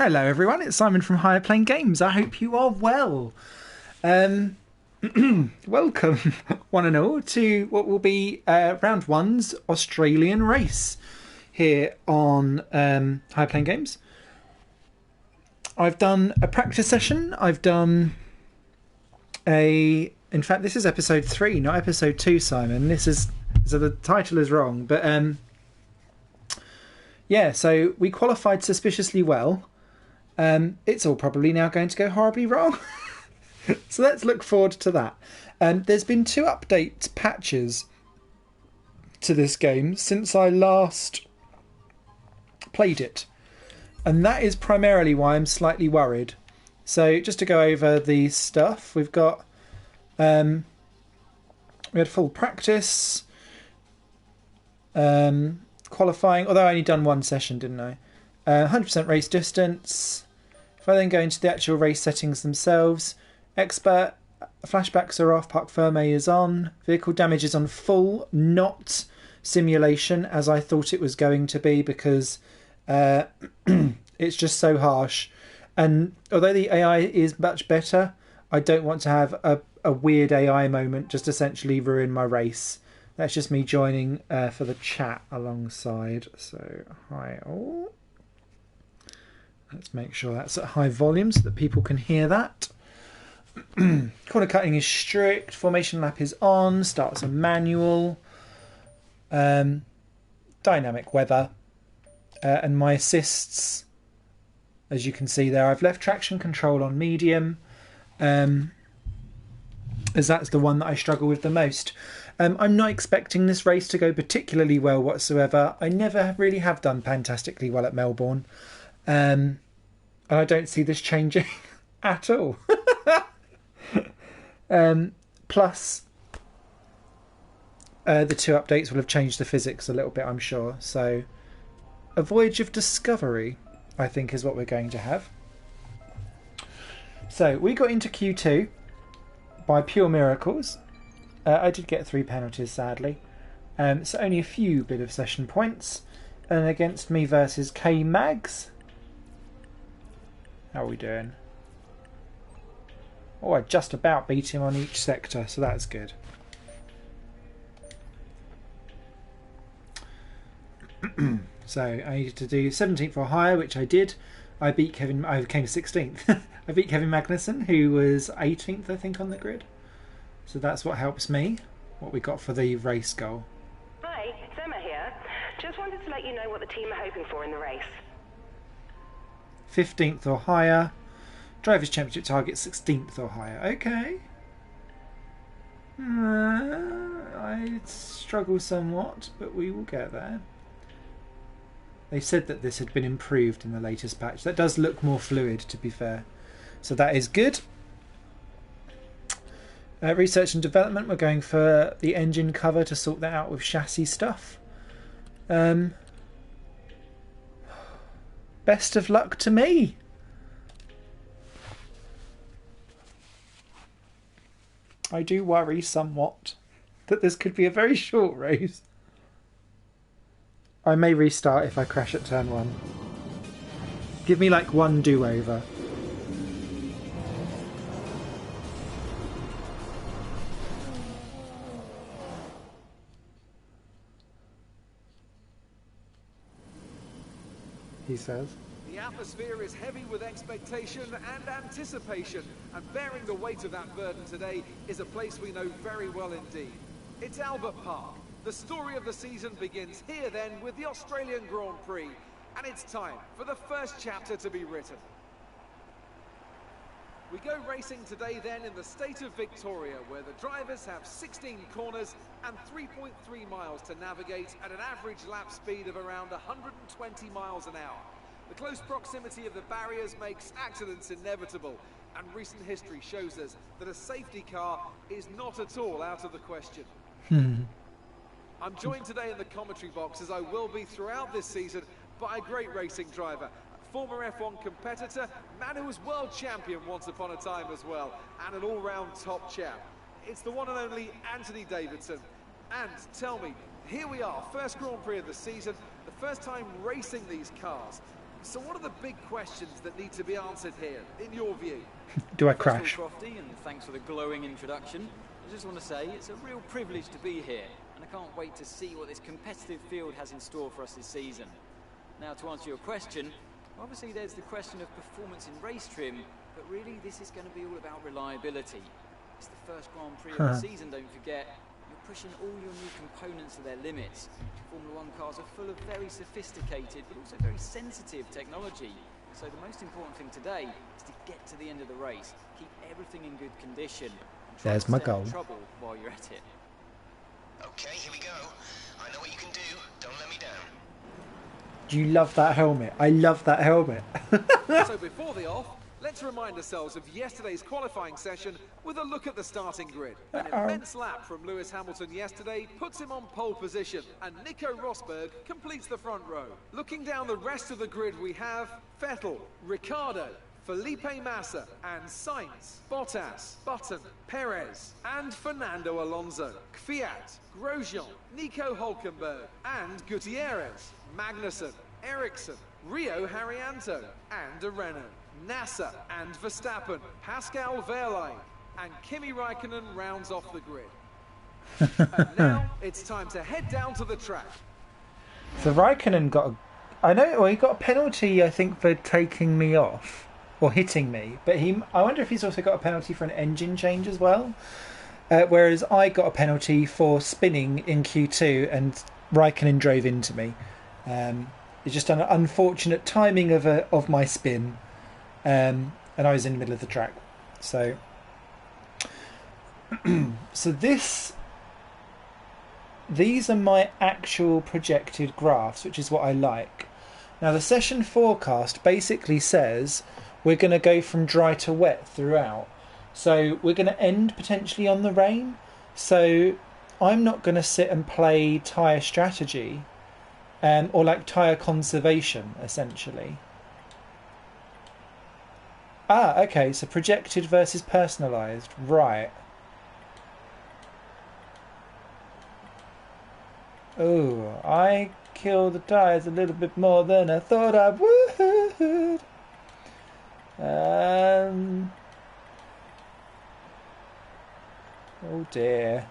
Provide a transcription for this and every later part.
Hello everyone, it's Simon from Higher Plane Games. I hope you are well. Welcome one and all to what will be round one's Australian race here on Higher Plane Games. I've done a practice session. I've done in fact this is episode 3, not episode 2, Simon. So the title is wrong, but yeah, so we qualified suspiciously well. It's all probably now going to go horribly wrong. So let's look forward to that. There's been 2 update patches to this game since I last played it. And that is primarily why I'm slightly worried. So just to go over the stuff, we've got... we had full practice. Qualifying, although I only done 1 session, didn't I? 100% race distance. If I then go into the actual race settings themselves, expert, flashbacks are off, parc fermé is on, vehicle damage is on full, not simulation as I thought it was going to be, because it's just so harsh. And although the AI is much better, I don't want to have a weird AI moment just essentially ruin my race. That's just me joining for the chat alongside. So hi all. Let's make sure that's at high volume so that people can hear that. Corner cutting is strict. Formation lap is on. Starts on manual. Dynamic weather. And my assists, as you can see there, I've left traction control on medium. As that's the one that I struggle with the most. I'm not expecting this race to go particularly well whatsoever. I never really have done fantastically well at Melbourne. And I don't see this changing at all. Plus, the 2 updates will have changed the physics a little bit, I'm sure. So, a voyage of discovery, I think, is what we're going to have. So, we got into Q2 by pure miracles. I did get 3 penalties, sadly. So only a few bit of session points. And against me versus K-Mags. How are we doing? Oh, I just about beat him on each sector, so that's good. So I needed to do 17th or higher, which I did. I came 16th. I beat Kevin Magnussen, who was 18th, I think, on the grid. So that's what helps me. What we got for the race goal. Hi, it's Emma here. Just wanted to let you know what the team are hoping for in the race. 15th or higher. Drivers' Championship target 16th or higher. Okay. I struggle somewhat, but we will get there. They said that this had been improved in the latest patch. That does look more fluid, to be fair. So that is good. Research and development, we're going for the engine cover to sort that out with chassis stuff. Best of luck to me. I do worry somewhat that this could be a very short race. I may restart if I crash at turn 1. Give me like 1 do-over. He says. The atmosphere is heavy with expectation and anticipation, and bearing the weight of that burden today is a place we know very well indeed. It's Albert Park. The story of the season begins here then with the Australian Grand Prix, and it's time for the first chapter to be written. We go racing today then in the state of Victoria, where the drivers have 16 corners and 3.3 miles to navigate at an average lap speed of around 120 miles an hour. The close proximity of the barriers makes accidents inevitable, and recent history shows us that a safety car is not at all out of the question. I'm joined today in the commentary box, as I will be throughout this season, by a great racing driver, former F1 competitor, man who was world champion once upon a time as well, and an all-round top chap. It's the one and only Anthony Davidson. And tell me, here we are, first Grand Prix of the season, the first time racing these cars. So what are the big questions that need to be answered here, in your view? Do I First of all, crash? Crofty, and thanks for the glowing introduction. I just want to say it's a real privilege to be here, and I can't wait to see what this competitive field has in store for us this season. Now, to answer your question, obviously there's the question of performance in race trim, but really this is going to be all about reliability. It's the first Grand Prix of the season, don't forget. You're pushing all your new components to their limits. Formula One cars are full of very sophisticated, but also very sensitive technology. So the most important thing today is to get to the end of the race, keep everything in good condition, and try There's not my to stay in goal. trouble while you're at it. Okay, here we go. I know what you can do. Don't let me down. Do you love that helmet? I love that helmet. So before the off, let's remind ourselves of yesterday's qualifying session with a look at the starting grid. An immense lap from Lewis Hamilton yesterday puts him on pole position, and Nico Rosberg completes the front row. Looking down the rest of the grid, we have Vettel, Ricciardo, Felipe Massa and Sainz, Bottas, Button, Perez and Fernando Alonso, Kvyat, Grosjean, Nico Hulkenberg and Gutierrez, Magnussen, Ericsson, Rio Haryanto and Renault, Nasser and Verstappen, Pascal Wehrlein and Kimi Raikkonen rounds off the grid. And now it's time to head down to the track. So Raikkonen got he got a penalty, I think, for taking me off or hitting me, but I wonder if he's also got a penalty for an engine change as well. Whereas I got a penalty for spinning in Q2 and Raikkonen drove into me. It's just an unfortunate timing of my spin, and I was in the middle of the track. So, these are my actual projected graphs, which is what I like. Now, the session forecast basically says we're going to go from dry to wet throughout. So we're going to end potentially on the rain. So I'm not going to sit and play tyre strategy, or like tyre conservation, essentially. Okay, so projected versus personalised. Right. Oh, I killed the tyres a little bit more than I thought I would. Oh dear.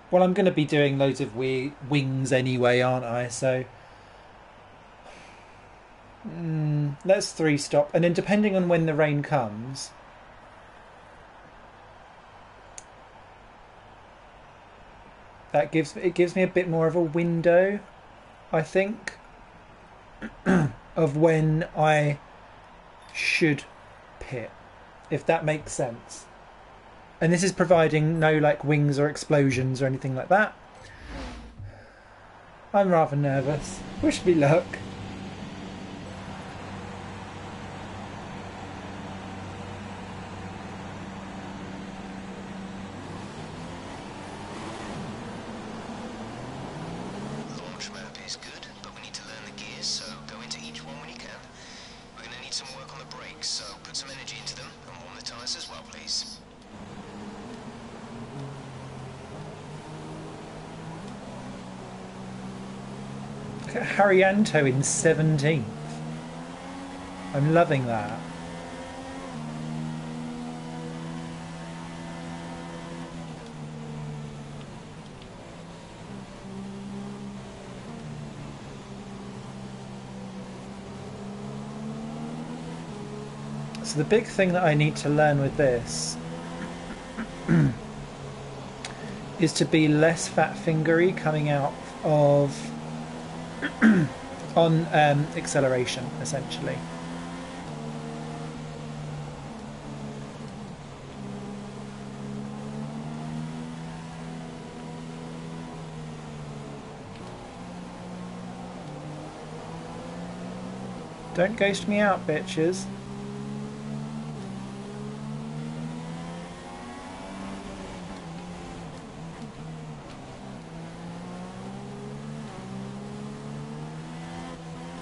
Well, I'm going to be doing loads of wings anyway, aren't I? So let's 3-stop, and then depending on when the rain comes, it gives me a bit more of a window, I think, of when I should pit, if that makes sense. And this is providing no like wings or explosions or anything like that. I'm rather nervous. Wish me luck. Launch map is good, but we need to learn the gears, so go into each one when you can. We're going to need some work on the brakes, so put some energy into them and warm the tyres as well, please. Look at Haryanto in 17th. I'm loving that. So the big thing that I need to learn with this is to be less fat fingery coming out of on acceleration, essentially. Don't ghost me out, bitches.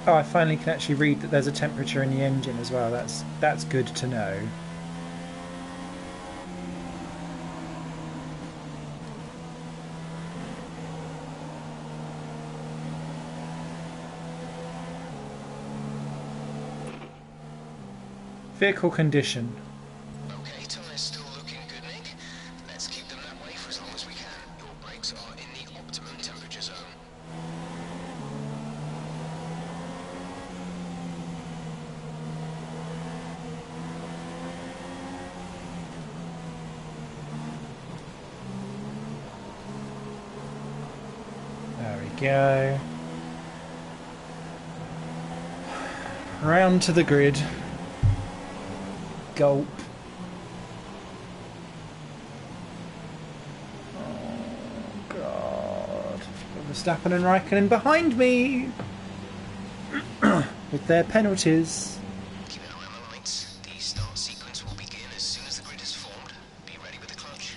Oh, I finally can actually read that there's a temperature in the engine as well. That's good to know. Vehicle condition. Okay, tyres still looking good, Nick. Let's keep them that way for as long as we can. Your brakes are in the optimum temperature zone. There we go. Round to the grid. Gulp. Oh God. Verstappen and Raikkonen behind me with their penalties. Keep an eye on the lights. The start sequence will begin as soon as the grid is formed. Be ready with the clutch.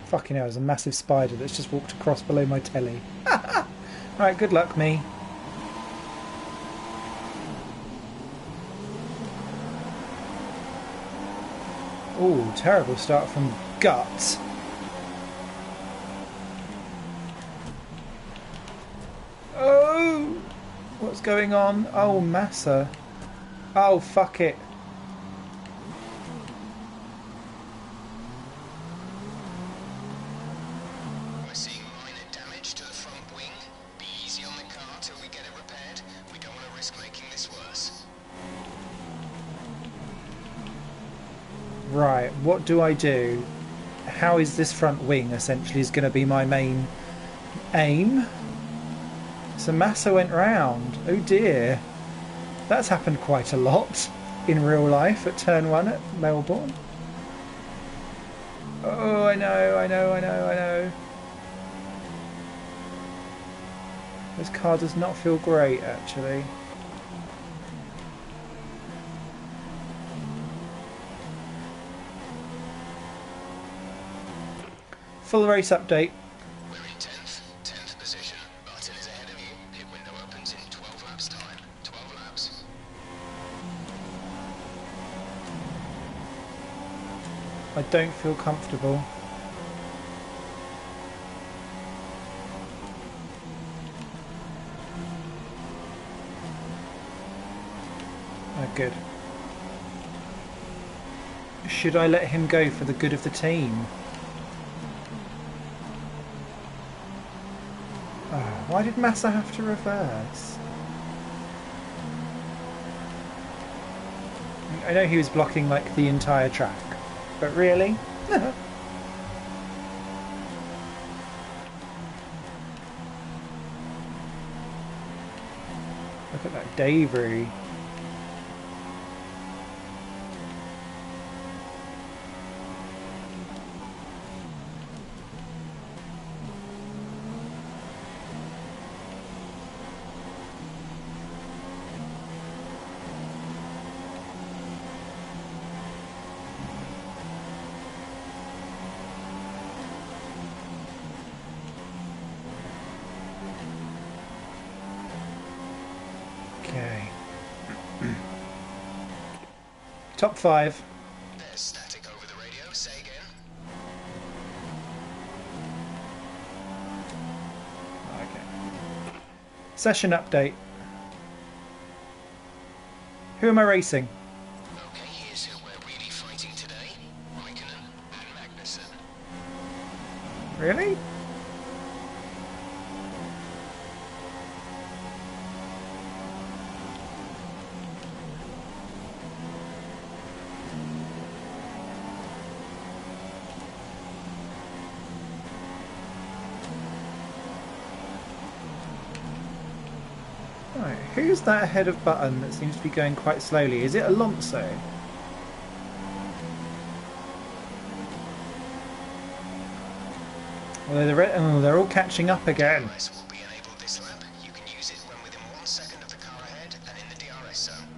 Fucking hell, there's a massive spider that's just walked across below my telly. Right, good luck, me. Oh, terrible start from Guts. Oh! What's going on? Oh, Massa. Oh, fuck it. We're seeing minor damage to the front wing. Be easy on the car till we get it repaired. We don't want to risk making this worse. Right, what do I do? How is this front wing essentially is going to be my main aim? So Massa went round. Oh dear. That's happened quite a lot in real life at turn 1 at Melbourne. Oh, I know. This car does not feel great actually. Full race update. We're in 10th position. Martin is ahead of you. Pit window opens in 12 laps time. 12 laps. I don't feel comfortable. Oh, good. Should I let him go for the good of the team? Oh, why did Massa have to reverse? I know he was blocking like the entire track, but really? Look at that debris. Okay. Top 5. There's static over the radio. Say again. Okay. Session update. Who am I racing? Okay, here's who we're really fighting today. Raikkonen and Magnussen. Really? Right, who's that ahead of Button that seems to be going quite slowly? Is it Alonso? Well, they're all catching up again. DRS will be enabled this lap. You can use it when within 1 second of the car ahead and in the DRS zone.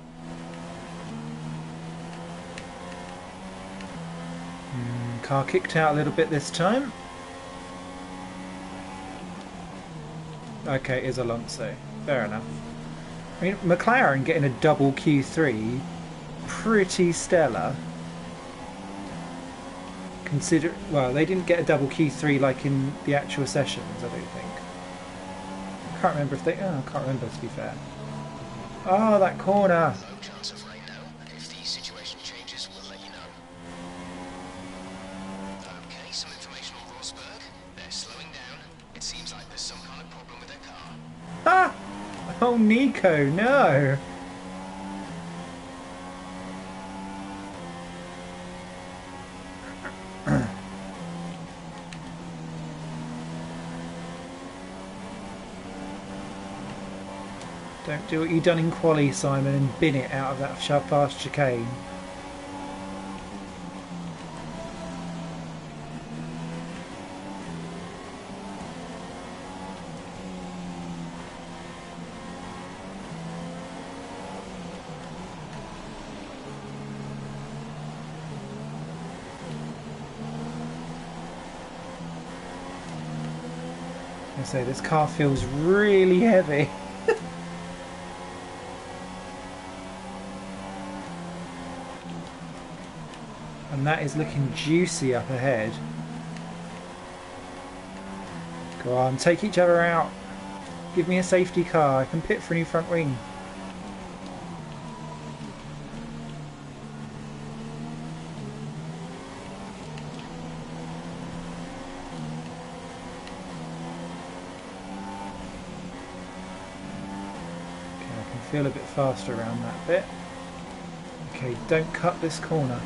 Car kicked out a little bit this time. Okay, it is Alonso. Fair enough. I mean, McLaren getting a double Q3, pretty stellar. Consider, well, they didn't get a double Q3 like in the actual sessions, I don't think. I can't remember if they. Oh, I can't remember, to be fair. Oh, that corner. No chance of rain now. If the situation changes, we'll let you know. Okay, some information on Rosberg. They're slowing down. It seems like there's some kind of problem with their car. Ah! Oh, Nico, no. Don't do what you done in quali, Simon, and bin it out of that fast chicane. I say this car feels really heavy. And that is looking juicy up ahead. Go on, take each other out. Give me a safety car. I can pit for a new front wing. Okay, I can feel a bit faster around that bit. Okay, don't cut this corner.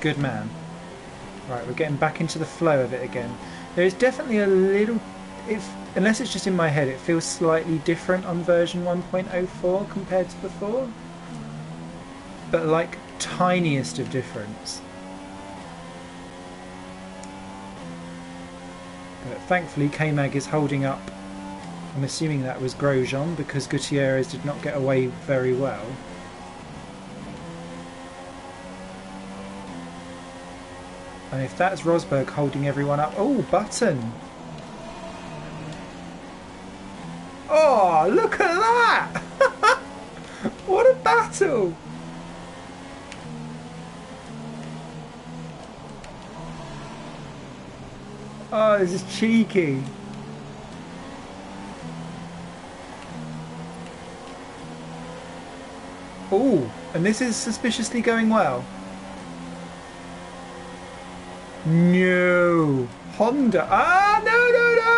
Good man. Right, we're getting back into the flow of it again. There is definitely a little, unless it's just in my head, it feels slightly different on version 1.04 compared to before. But like tiniest of difference. But thankfully K-Mag is holding up. I'm assuming that was Grosjean because Gutierrez did not get away very well. And if that's Rosberg holding everyone up... Oh, Button! Oh, look at that! What a battle! Oh, this is cheeky. Oh, and this is suspiciously going well. No! Honda! Ah, no, no, no!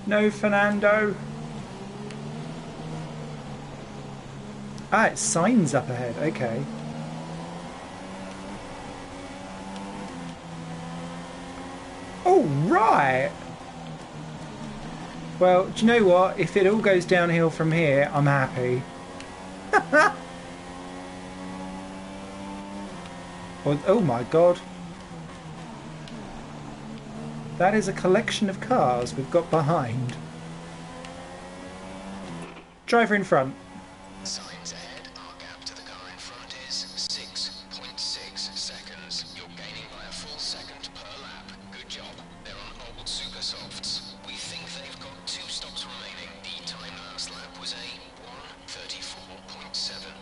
No, Fernando. Ah, it's signs up ahead. Okay. Oh, right. Well, do you know what? If it all goes downhill from here, I'm happy. Oh my god. That is a collection of cars we've got behind. Driver in front. Signs ahead. Our gap to the car in front is 6.6 seconds. You're gaining by a full second per lap. Good job. They're on old super softs. We think they've got 2 stops remaining. The time last lap was a 1:34.7.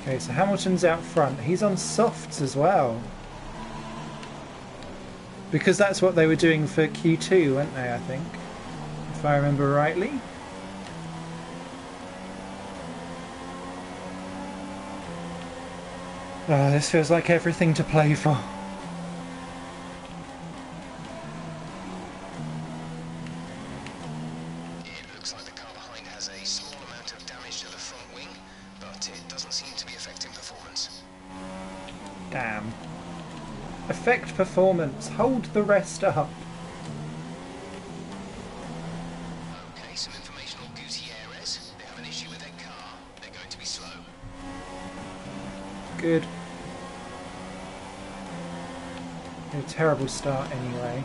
Okay, so Hamilton's out front. He's on softs as well. Because that's what they were doing for Q2, weren't they, I think? If I remember rightly. Oh, this feels like everything to play for. It looks like the car behind has a small amount of damage to the front wing, but it doesn't seem to be affecting performance. Damn. Affect performance. Hold the rest up. Okay, some information on Gutierrez. They have an issue with their car. They're going to be slow. Good. A terrible start anyway.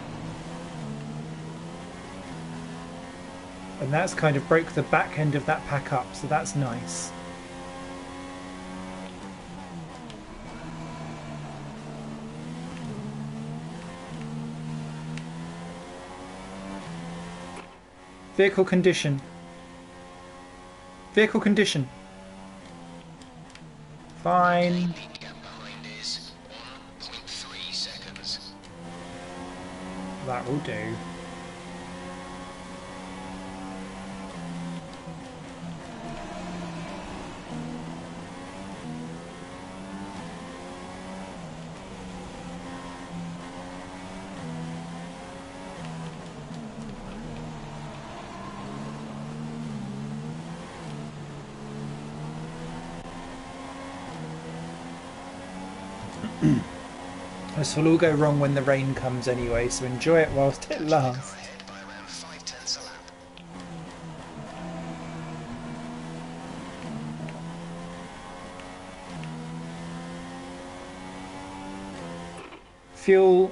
And that's kind of broke the back end of that pack up, so that's nice. Vehicle condition. Vehicle condition. Fine. Gap behind is 1.3 seconds. That will do. This will all go wrong when the rain comes anyway, so enjoy it whilst it lasts. Ahead by around 0.5 a lap. Fuel.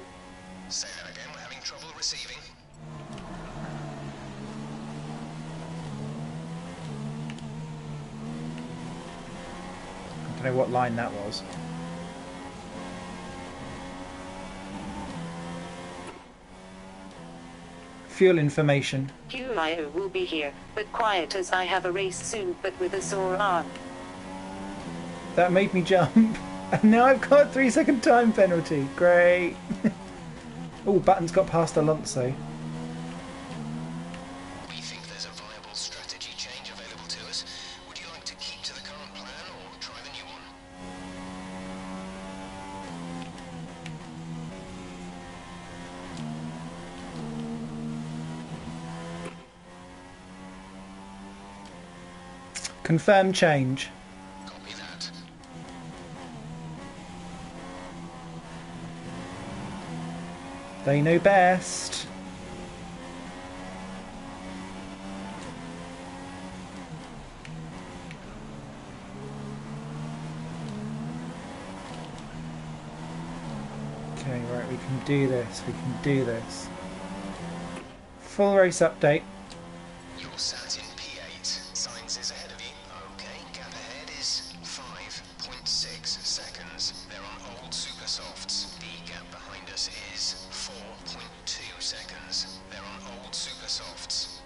Say that again, we're having trouble receiving. I don't know what line that was. Fuel information. QIO will be here, but quiet as I have a race soon, but with a sore arm. That made me jump. And now I've got a 3-second time penalty. Great. Oh, Button's got past Alonso. We think there's a viable strategy change available to us. Would you like to keep to the current plan or try the new one? Confirm change. Copy that. They know best. Okay, right, we can do this. We can do this. Full race update. You're sat in P8. Signs is ahead of you. Okay, gap ahead is 5.6 seconds. They're on old super softs. The gap behind us is 4.2 seconds. They're on old super softs.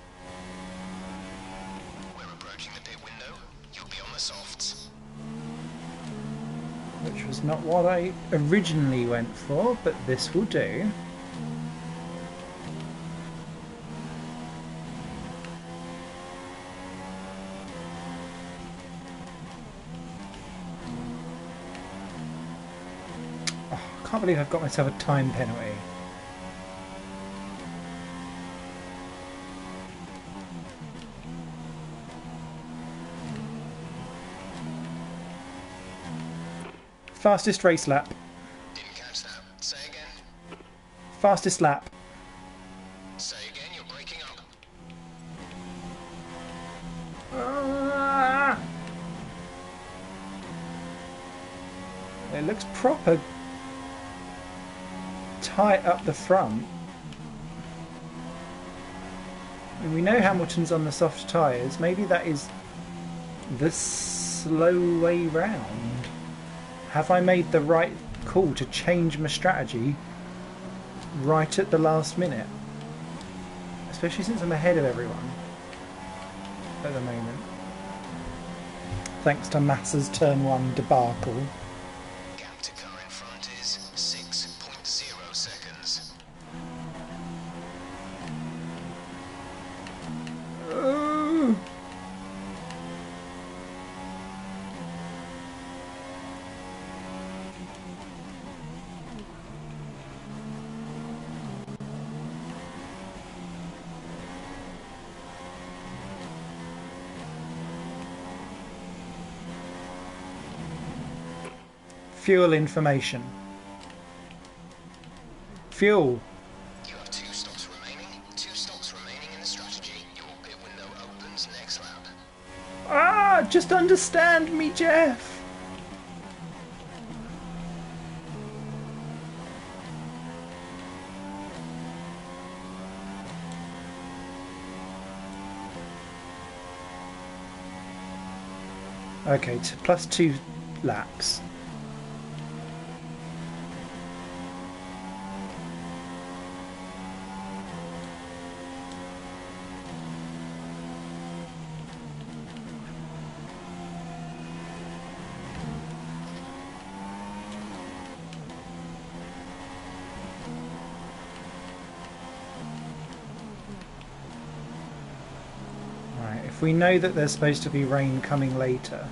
We're approaching the pit window. You'll be on the softs. Which was not what I originally went for, but this will do. Oh, I can't believe I've got myself a time penalty. Fastest race lap. Didn't catch that. Say again. Fastest lap. Say again, you're breaking up. Ah! It looks proper tight up the front. And we know Hamilton's on the soft tyres. Maybe that is the slow way round. Have I made the right call to change my strategy right at the last minute? Especially since I'm ahead of everyone at the moment. Thanks to Massa's turn 1 debacle. Gap to car in front is 6.0 seconds. Oh. Fuel information. Fuel. You have 2 stops remaining. 2 stops remaining in the strategy. Your pit window opens next lap. Ah, just understand me, Jeff. Okay, plus 2 laps. Right, if we know that there's supposed to be rain coming later,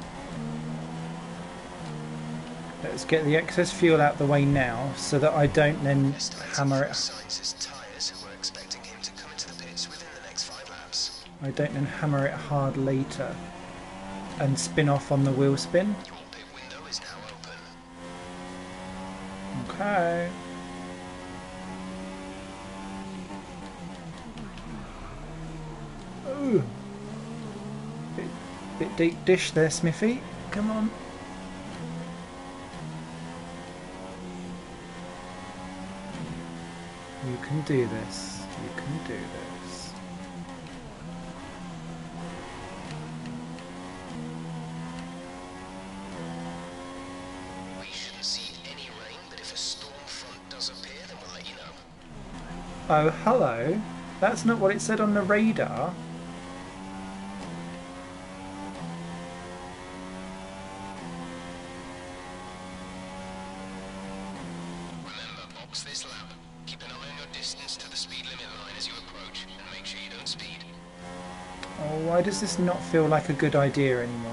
let's get the excess fuel out the way now so that I don't then hammer it. Tyres, we're expecting him to come into the pits within the next 5 laps. I don't then hammer it hard later and spin off on the wheel spin. Your pit window is now open. Okay. Ooh. Bit deep dish there, Smithy. Come on. You can do this. You can do this. We shouldn't see any rain, but if a storm front does appear, then we'll let you know. Oh, hello. That's not what it said on the radar. Remember, box this lap. Keep an eye on your distance to the speed limit line as you approach, and make sure you don't speed. Oh, why does this not feel like a good idea anymore?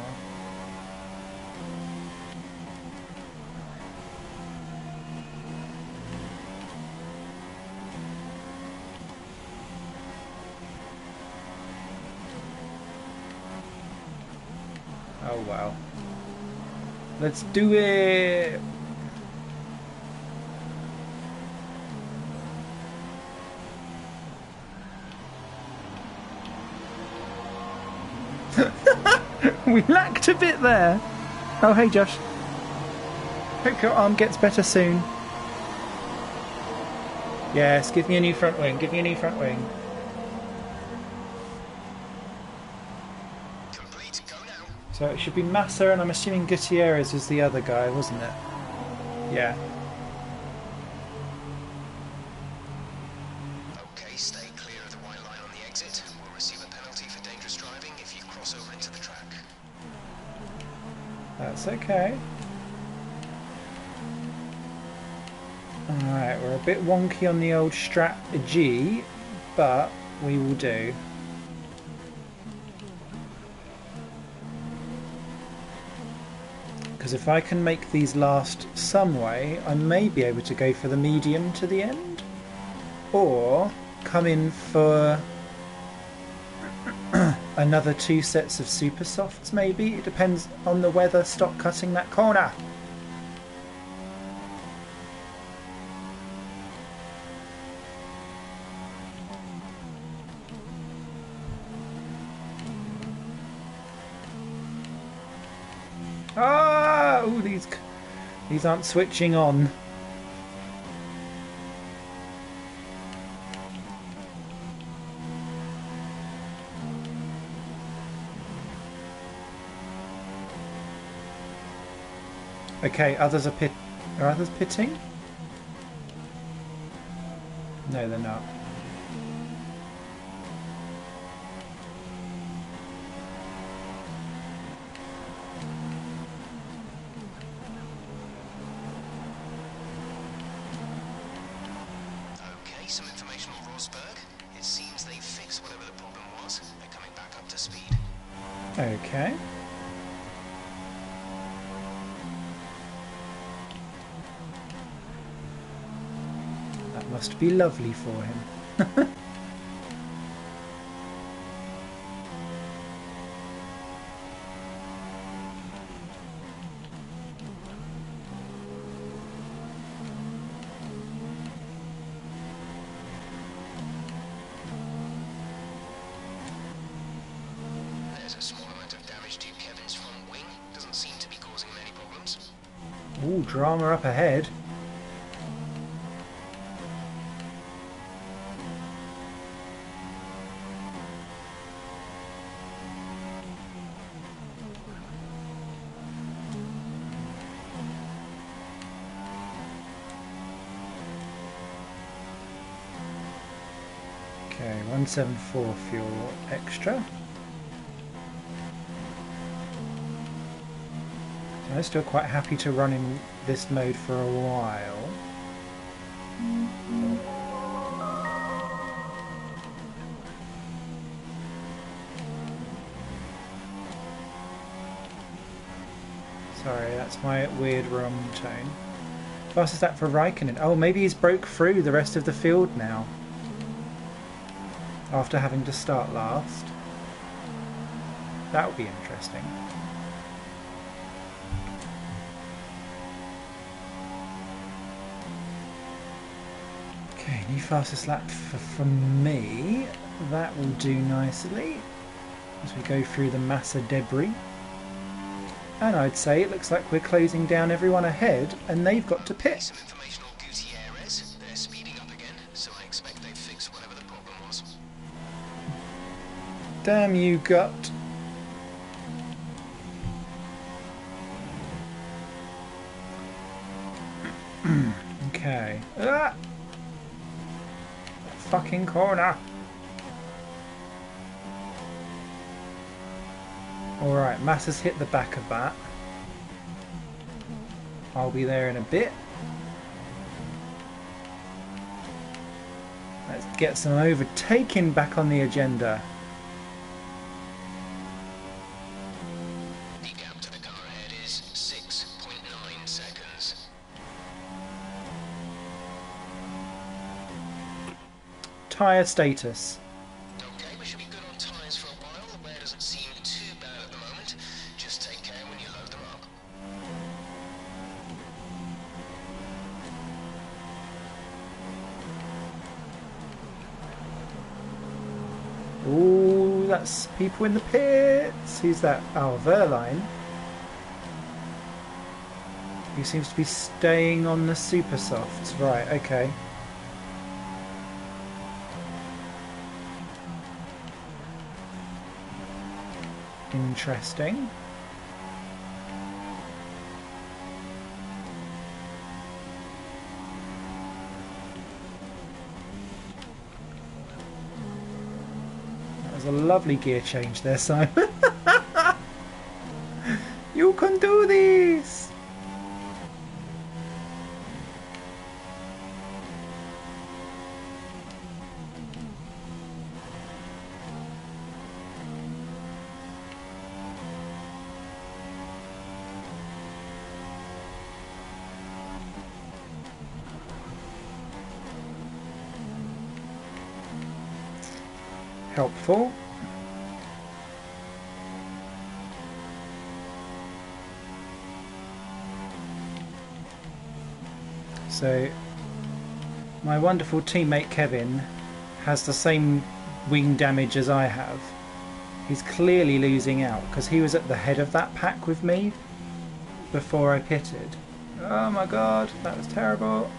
Oh well. Let's do it! We lacked a bit there. Oh, hey Josh. Hope your arm gets better soon. Yes, give me a new front wing. Give me a new front wing. Complete, go now. So it should be Massa, and I'm assuming Gutierrez is the other guy, wasn't it? Yeah. Okay, stay clear of the white line on the exit. We'll receive a penalty for dangerous driving if you cross over into the track. That's okay. Alright, we're a bit wonky on the old strategy, but we will do. Because if I can make these last some way, I may be able to go for the medium to the end. Or come in for another 2 sets of super softs maybe. It depends on the weather. Stop cutting that corner. Ah! Ooh, these aren't switching on. Okay, others are Are others pitting? No, they're not. Okay, some information on Rosberg. It seems they fixed whatever the problem was. They're coming back up to speed. Okay. That must be lovely for him. There's a small amount of damage to Kevin's front wing. Doesn't seem to be causing him any problems. Ooh, drama up ahead. Okay, 174 fuel extra. So I'm still quite happy to run in this mode for a while. Sorry, that's my weird rum tone. Fastest lap for Raikkonen. Oh, maybe he's broke through the rest of the field now. After having to start last. That would be interesting. Okay, new fastest lap for me. That will do nicely as we go through the Massa debris. And I'd say it looks like we're closing down everyone ahead and they've got to pit. Some information on Gutierrez. They're speeding up again, so I expect they've fixed whatever the problem was. Damn you, Gut. Okay. Ah! That fucking corner. Alright, Massa's hit the back of that. I'll be there in a bit. Let's get some overtaking back on the agenda. The gap to the car ahead is 6.9 seconds. Tyre status. Okay, we should be good on tyres for a while. The wear doesn't seem too bad at the moment. Just take care when you load them up. Ooh, that's people in the pits. Who's that? Oh, Verline. He seems to be staying on the super softs. Right, okay. Interesting. That was a lovely gear change there, Simon. You can do this! Helpful. So my wonderful teammate Kevin has the same wing damage as I have. He's clearly losing out because he was at the head of that pack with me before I pitted. Oh my god, that was terrible.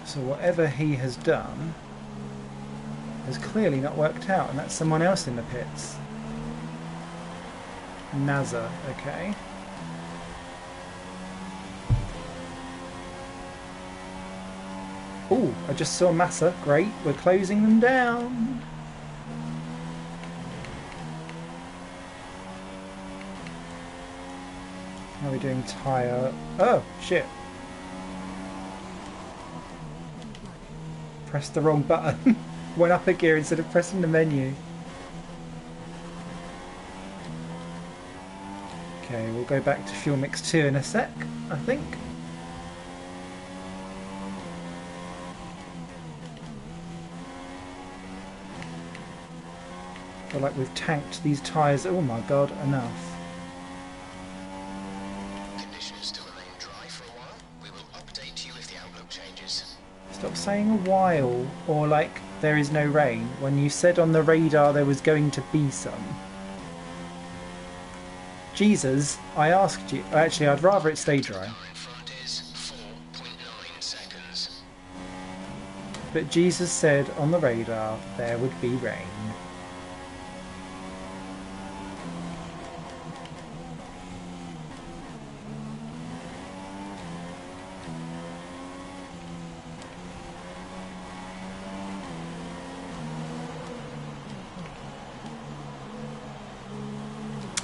So whatever he has done has clearly not worked out, and that's someone else in the pits. NASA, okay. Oh, I just saw Massa. Great, we're closing them down. How are we doing tyre? Oh, shit. Pressed the wrong button. Went up a gear instead of pressing the menu. Okay, we'll go back to fuel mix 2 in a sec, I think. Feel like we've tanked these tyres. Oh my god, enough. Conditions still remain dry for a while. We will update you if the outlook changes. Stop saying a while, or like there is no rain, when you said on the radar there was going to be some. Jesus, I asked you. Actually, I'd rather it stay dry. In front is 4.9 seconds. But Jesus said on the radar there would be rain.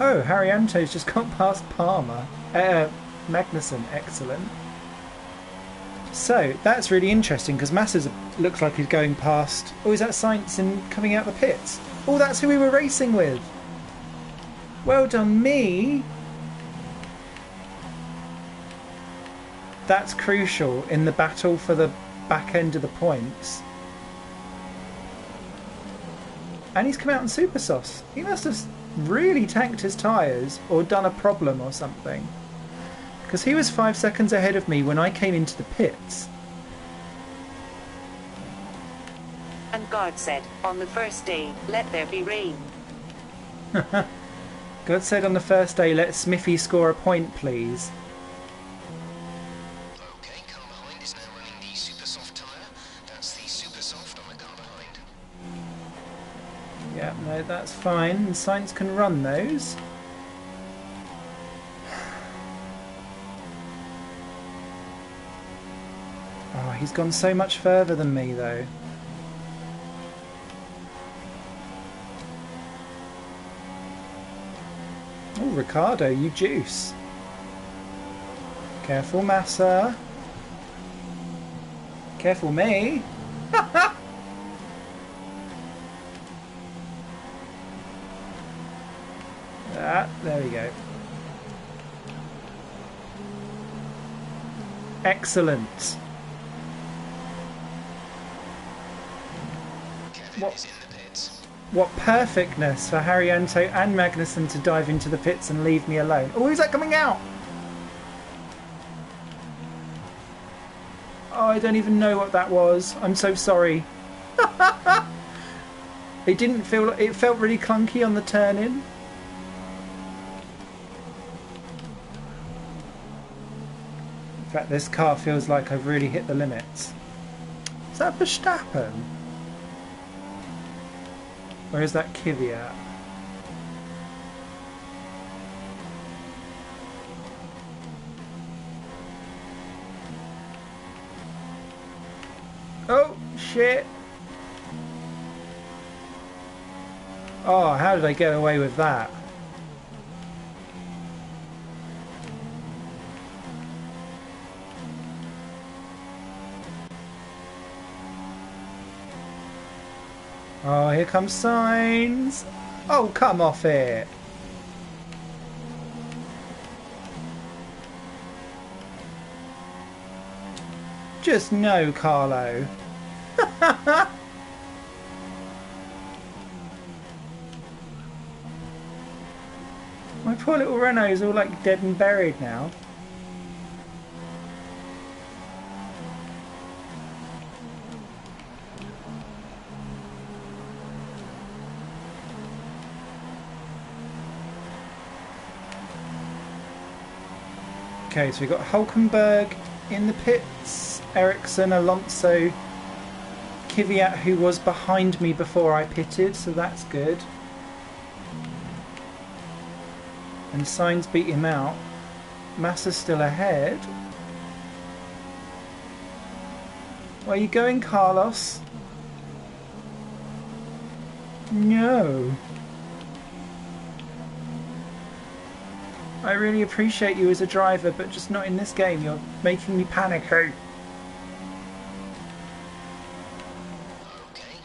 Oh, Harrianto's just got past Palmer. Magnussen, excellent. So, that's really interesting because Massa's looks like he's going past... Oh, is that Sainz in coming out the pits? Oh, that's who we were racing with. Well done, me. That's crucial in the battle for the back end of the points. And he's come out in super softs. He must have really tanked his tyres or done a problem or something. Because he was 5 seconds ahead of me when I came into the pits. And God said, on the first day, let there be rain. God said on the first day, let Smithy score a point, please. Okay, car behind is now running the super soft tyre. That's the super soft on the car behind. Yeah, no, that's fine. And Sainz can run those. Oh, he's gone so much further than me, though. Oh, Ricardo, you juice. Careful, Massa. Careful, me. There we go. Excellent. What perfectness for Harrianto and Magnussen to dive into the pits and leave me alone. Oh, who's that coming out? Oh, I don't even know what that was. I'm so sorry. It didn't feel... It felt really clunky on the turn-in. In fact, this car feels like I've really hit the limits. Is that Verstappen? Or is that Kvyat? Oh, shit. Oh, how did I get away with that? Oh, here comes Sainz. Oh, come off it. Just no, Carlo. My poor little Renault's all like dead and buried now. Okay, so we've got Hulkenberg in the pits, Ericsson, Alonso, Kvyat, who was behind me before I pitted, so that's good. And Sainz beat him out. Massa's still ahead. Where are you going, Carlos? No. I really appreciate you as a driver, but just not in this game. You're making me panicky. Okay,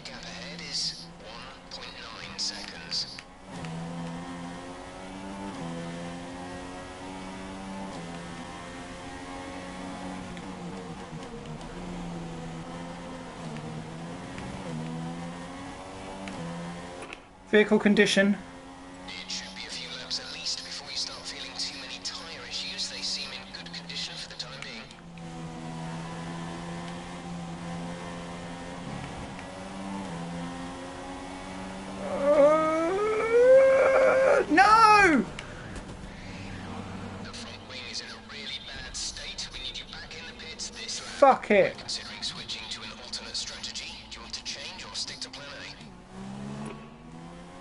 gap ahead is 1.9 seconds. Vehicle condition. It should be a few laps at least before you start feeling too many tyre issues. They seem in good condition for the time being. No! The front wing is in a really bad state. We need you back in the pits this lap. Fuck it. Considering switching to an alternate strategy, do you want to change or stick to plan A?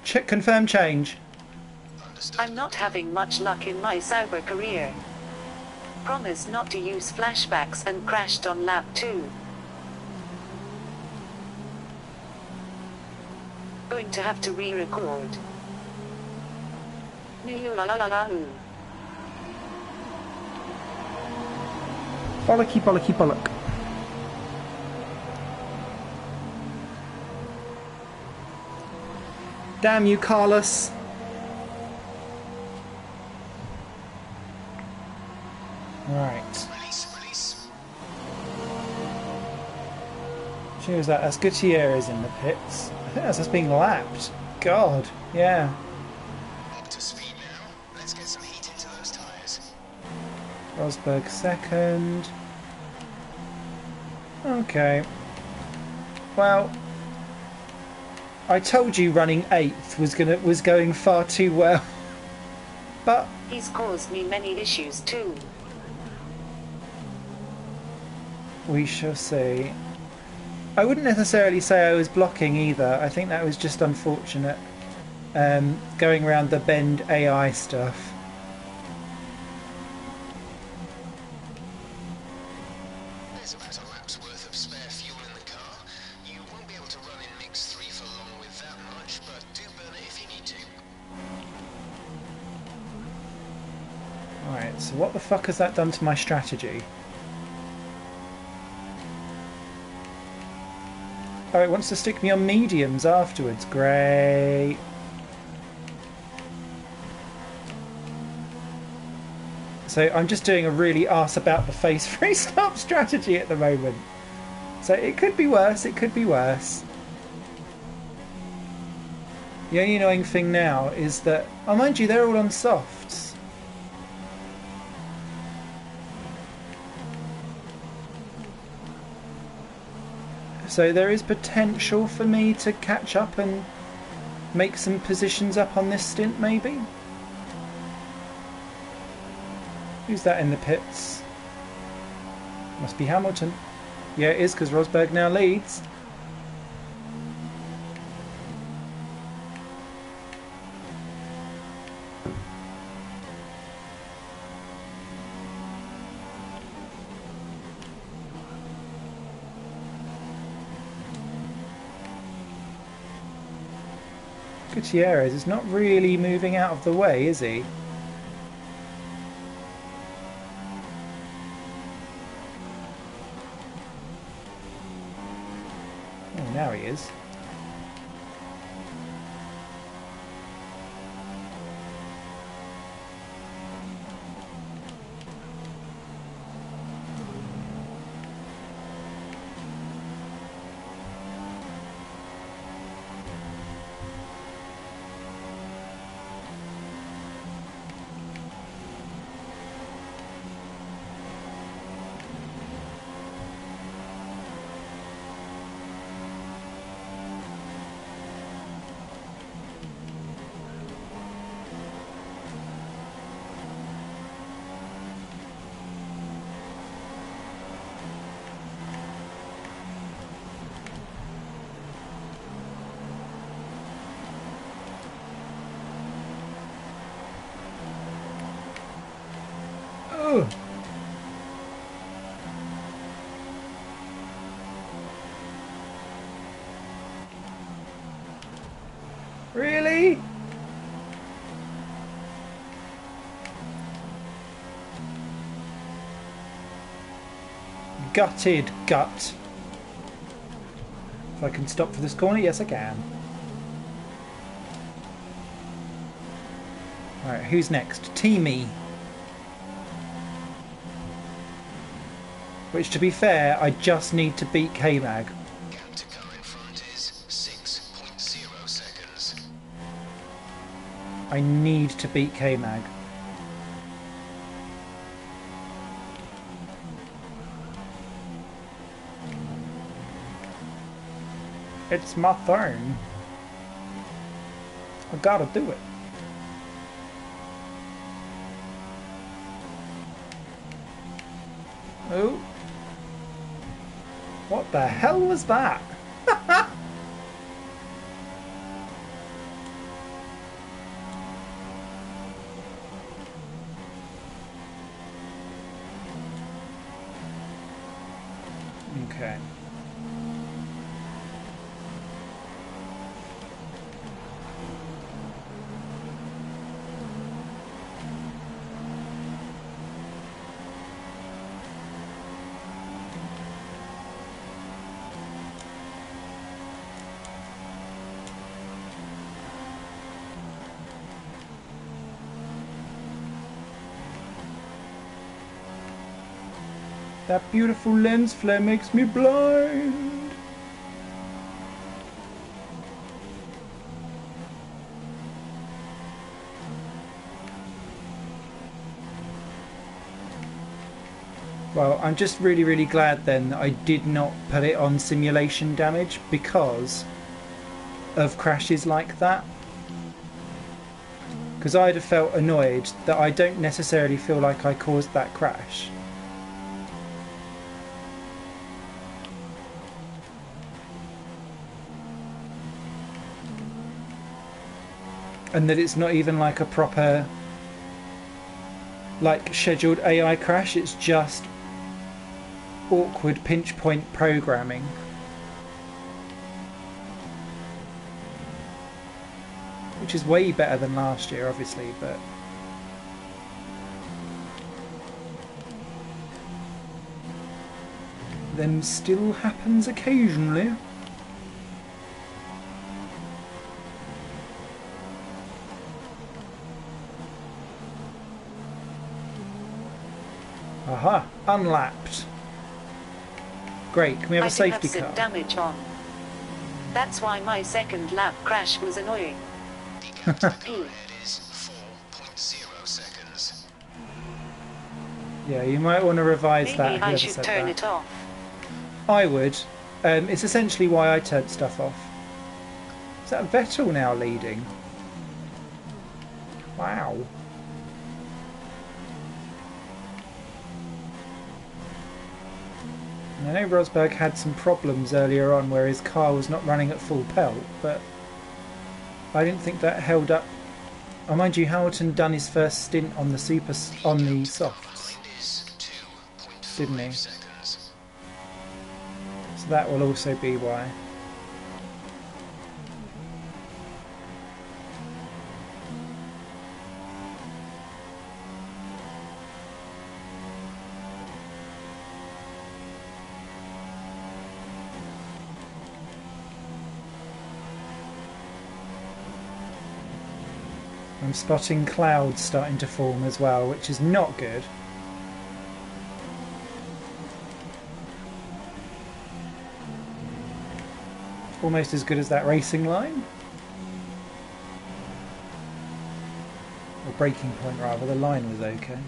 Check, confirm change. Understood. I'm not having much luck in my Sauber career. Promise not to use flashbacks and crashed on lap 2. Going to have to re-record. Bollocky, bollocky, bollock. Damn you, Carlos. Right. Release. Cheers, that's Gutierrez in the pits. I think that's us being lapped. God, yeah. Up to speed now. Let's get some heat into those tyres. Rosberg second. Okay. Well, I told you running 8th was going far too well. But He's caused me many issues too. we shall see. I wouldn't necessarily say I was blocking either. I think that was just unfortunate. Going around the bend AI stuff. There's about a lap's worth of spare fuel in the car. You won't be able to run in mix 3 for long with that much, but do burn it if you need to. Alright, so what the fuck has that done to my strategy? Oh, it wants to stick me on mediums afterwards. Great. So I'm just doing a really arse about the face restart strategy at the moment. So it could be worse, it could be worse. The only annoying thing now is that, oh mind you, they're all on softs. So there is potential for me to catch up and make some positions up on this stint, maybe? Who's that in the pits? Must be Hamilton. Yeah, it is, because Rosberg now leads. Gutierrez is not really moving out of the way, is he? Oh, now he is. Oh! Really? Gutted gut. If I can stop for this corner, yes I can. Alright, who's next? Teamy. Which, to be fair, I just need to beat K-Mag. Gap to car in front is 6.0 seconds. I need to beat K-Mag. It's my turn. I gotta do it. Oh. What the hell was that? Okay. That beautiful lens flare makes me blind. Well, I'm just really glad then that I did not put it on simulation damage because of crashes like that. Because I'd have felt annoyed that I don't necessarily feel like I caused that crash. And that it's not even like a proper, like, scheduled AI crash, it's just awkward pinch point programming. Which is way better than last year, obviously, but them still happens occasionally. Aha, unlapped. Great, can we have a safety car? Damage on. That's why my second lap crash was annoying. The gap to the car ahead is 4.0 seconds. Yeah, you might want to revise Maybe that. I whoever should said turn that. it off. I would. It's essentially why I turned stuff off. Is that Vettel now leading? Wow. I know Rosberg had some problems earlier on where his car was not running at full pelt, but I didn't think that held up. Oh, mind you, Hamilton done his first stint on the softs, didn't he? So that will also be why. I'm spotting clouds starting to form as well, which is not good. Almost as good as that racing line. Or braking point rather, the line was okay.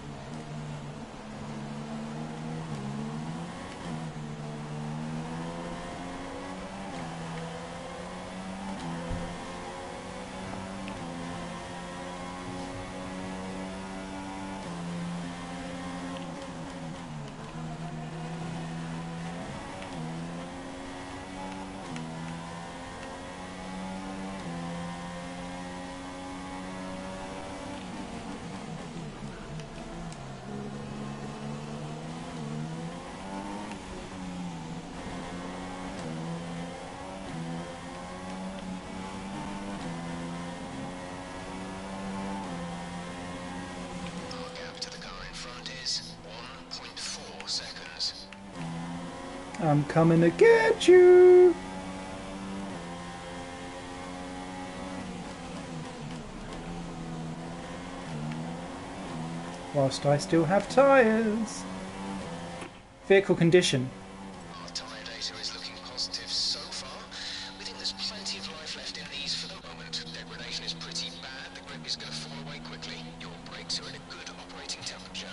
I'm coming to get you! Whilst I still have tyres. Vehicle condition. Our tyre data is looking positive so far. We think there's plenty of life left in these for the moment. Degradation is pretty bad. The grip is going to fall away quickly. Your brakes are at a good operating temperature.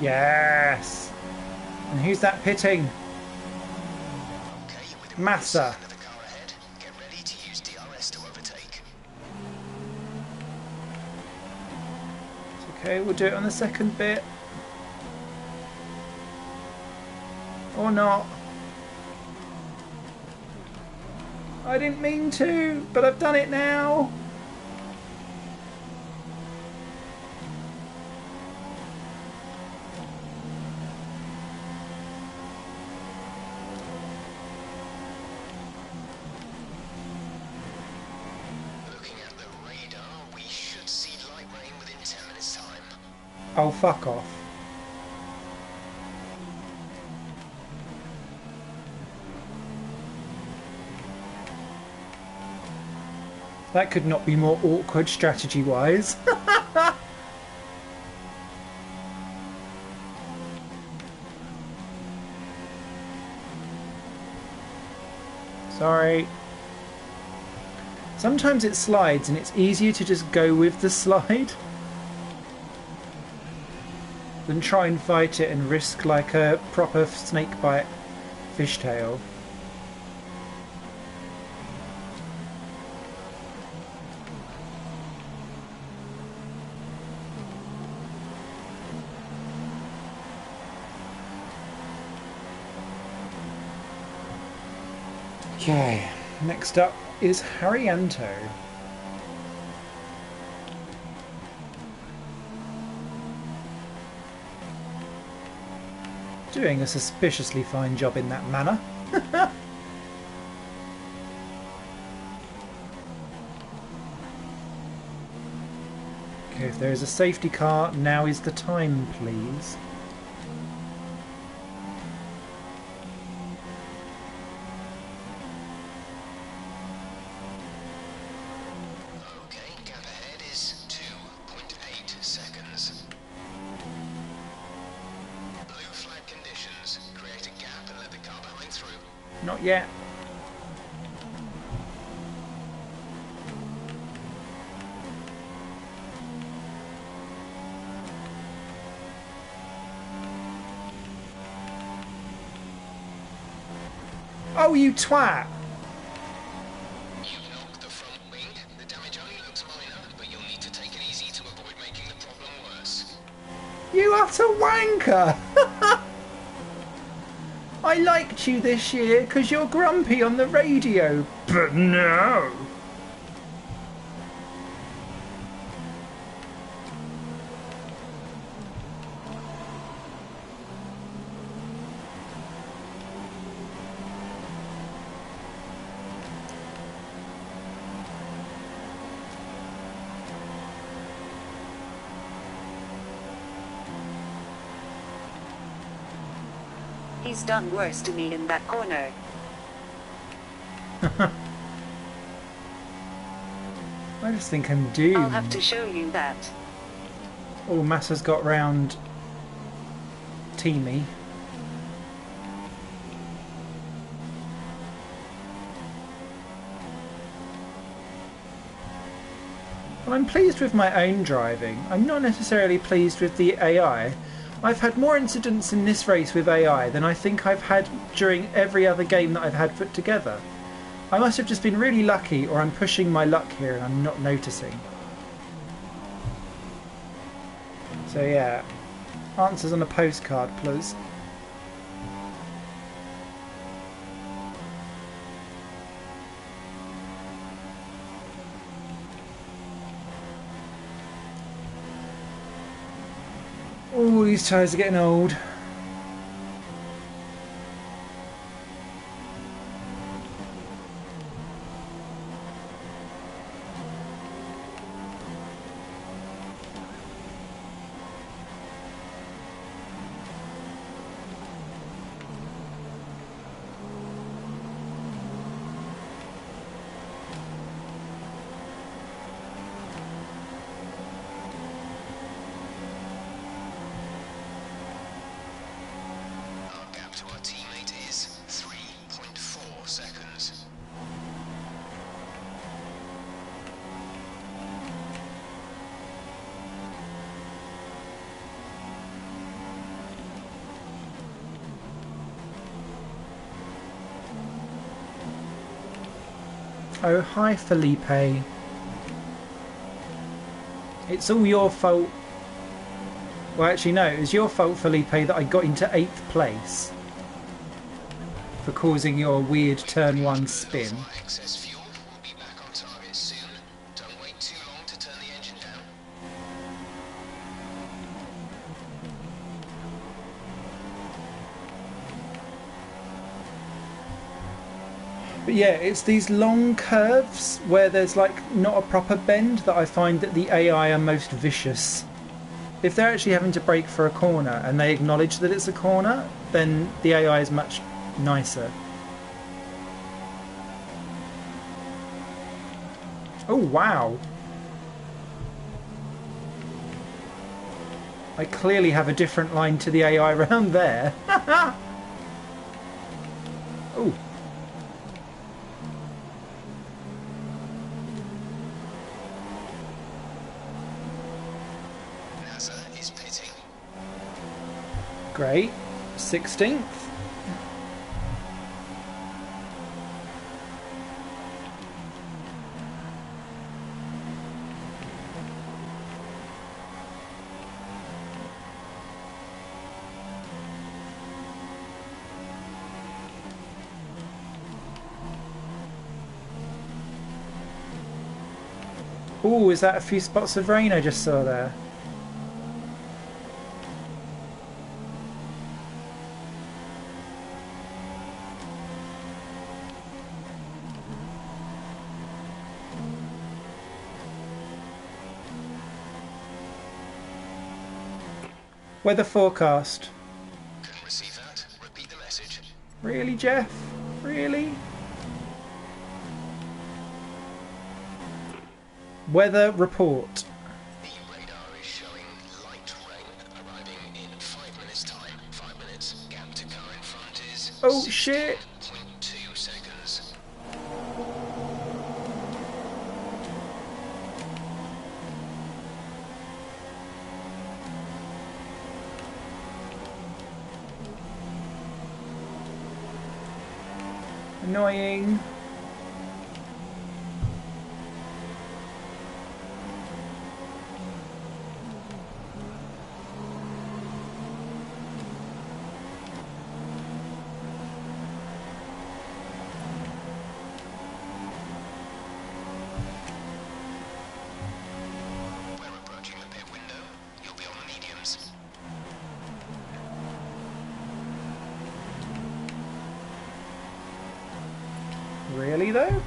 Yes! And who's that pitting? Okay, within Massa. 1 second of the car ahead. Get ready to use DRS to overtake. It's okay, we'll do it on the second bit. Or not. I didn't mean to, but I've done it now. Oh, fuck off. That could not be more awkward strategy-wise. Sorry. Sometimes it slides and it's easier to just go with the slide than try and fight it and risk like a proper snake bite fishtail. Okay, next up is Harrianto. Doing a suspiciously fine job in that manner. Okay, if there is a safety car, now is the time, please. Not yet. Oh, you twat! You've knocked the front wing. The damage only looks minor, but you'll need to take it easy to avoid making the problem worse. You utter wanker! I liked you this year because you're grumpy on the radio, but no! He's done worse to me in that corner. I just think I'm doomed. I'll have to show you that. Oh, Massa's got round Teamy. Well, I'm pleased with my own driving. I'm not necessarily pleased with the AI. I've had more incidents in this race with AI than I think I've had during every other game that I've had put together. I must have just been really lucky, or I'm pushing my luck here and I'm not noticing. So yeah, answers on a postcard, please. Oh, these tyres are getting old. To our teammate is 3.4 seconds. Oh, hi Felipe. It's all your fault. Well, actually no, it was your fault, Felipe, that I got into 8th place. For causing your weird turn 1 spin. Excess fuel. We'll be back on target soon. Don't wait too long to turn the engine down. But yeah, it's these long curves where there's like not a proper bend that I find that the AI are most vicious. if they're actually having to brake for a corner and they acknowledge that it's a corner, then the AI is much nicer. Oh, wow. I clearly have a different line to the AI around there. Oh. NASA is pitting. Great. 16th. Ooh, is that a few spots of rain I just saw there? Weather forecast. Couldn't receive that. Repeat the message. Really, Jeff? Really? Weather report. The radar is showing light rain arriving in 5 minutes time. 5 minutes. Gap to car in front is Oh, shit. 0.2 seconds. Annoying. We're approaching the pit window. You'll be on the mediums. Really, though?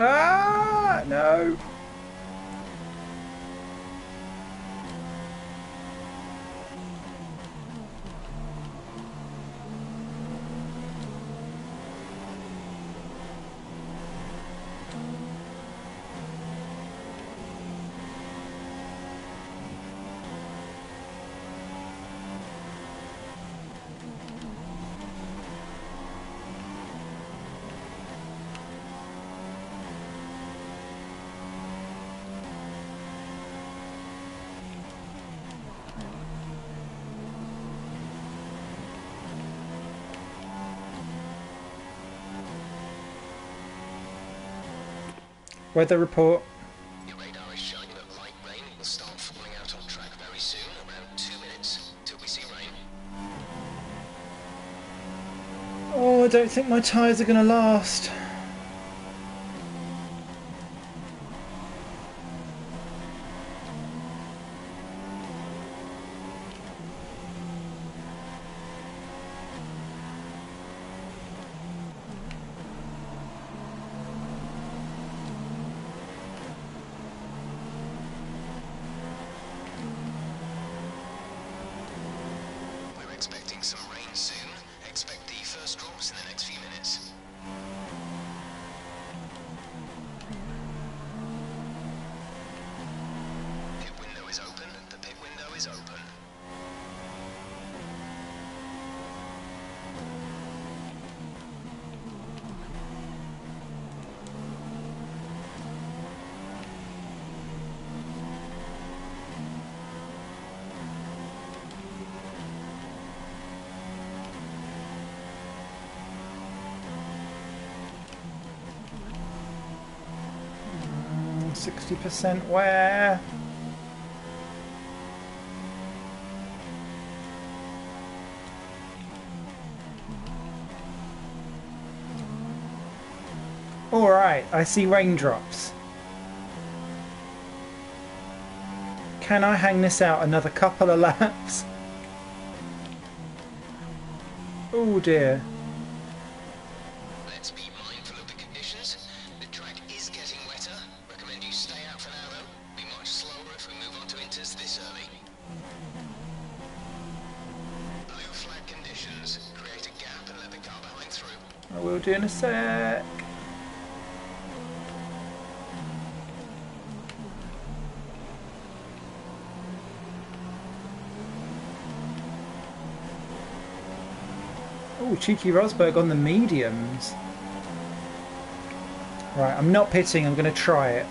Ah, no. Weather report. Your radar is showing that light rain will start falling out on track very soon, around 2 minutes till we see rain. Oh, I don't think my tyres are going to last. gas drops in the next few minutes. Pit window is open. The pit window is open. Mm, 60% wear. Alright, I see raindrops. Can I hang this out another couple of laps? Oh dear. Let's be mindful of the conditions. The track is getting wetter. Recommend you stay out for now though. Be much slower if we move on to inters this early. Blue flag conditions. Create a gap and let the car behind through. I will do in a sec. Oh, cheeky Rosberg on the mediums. Right, I'm not pitting, I'm going to try it.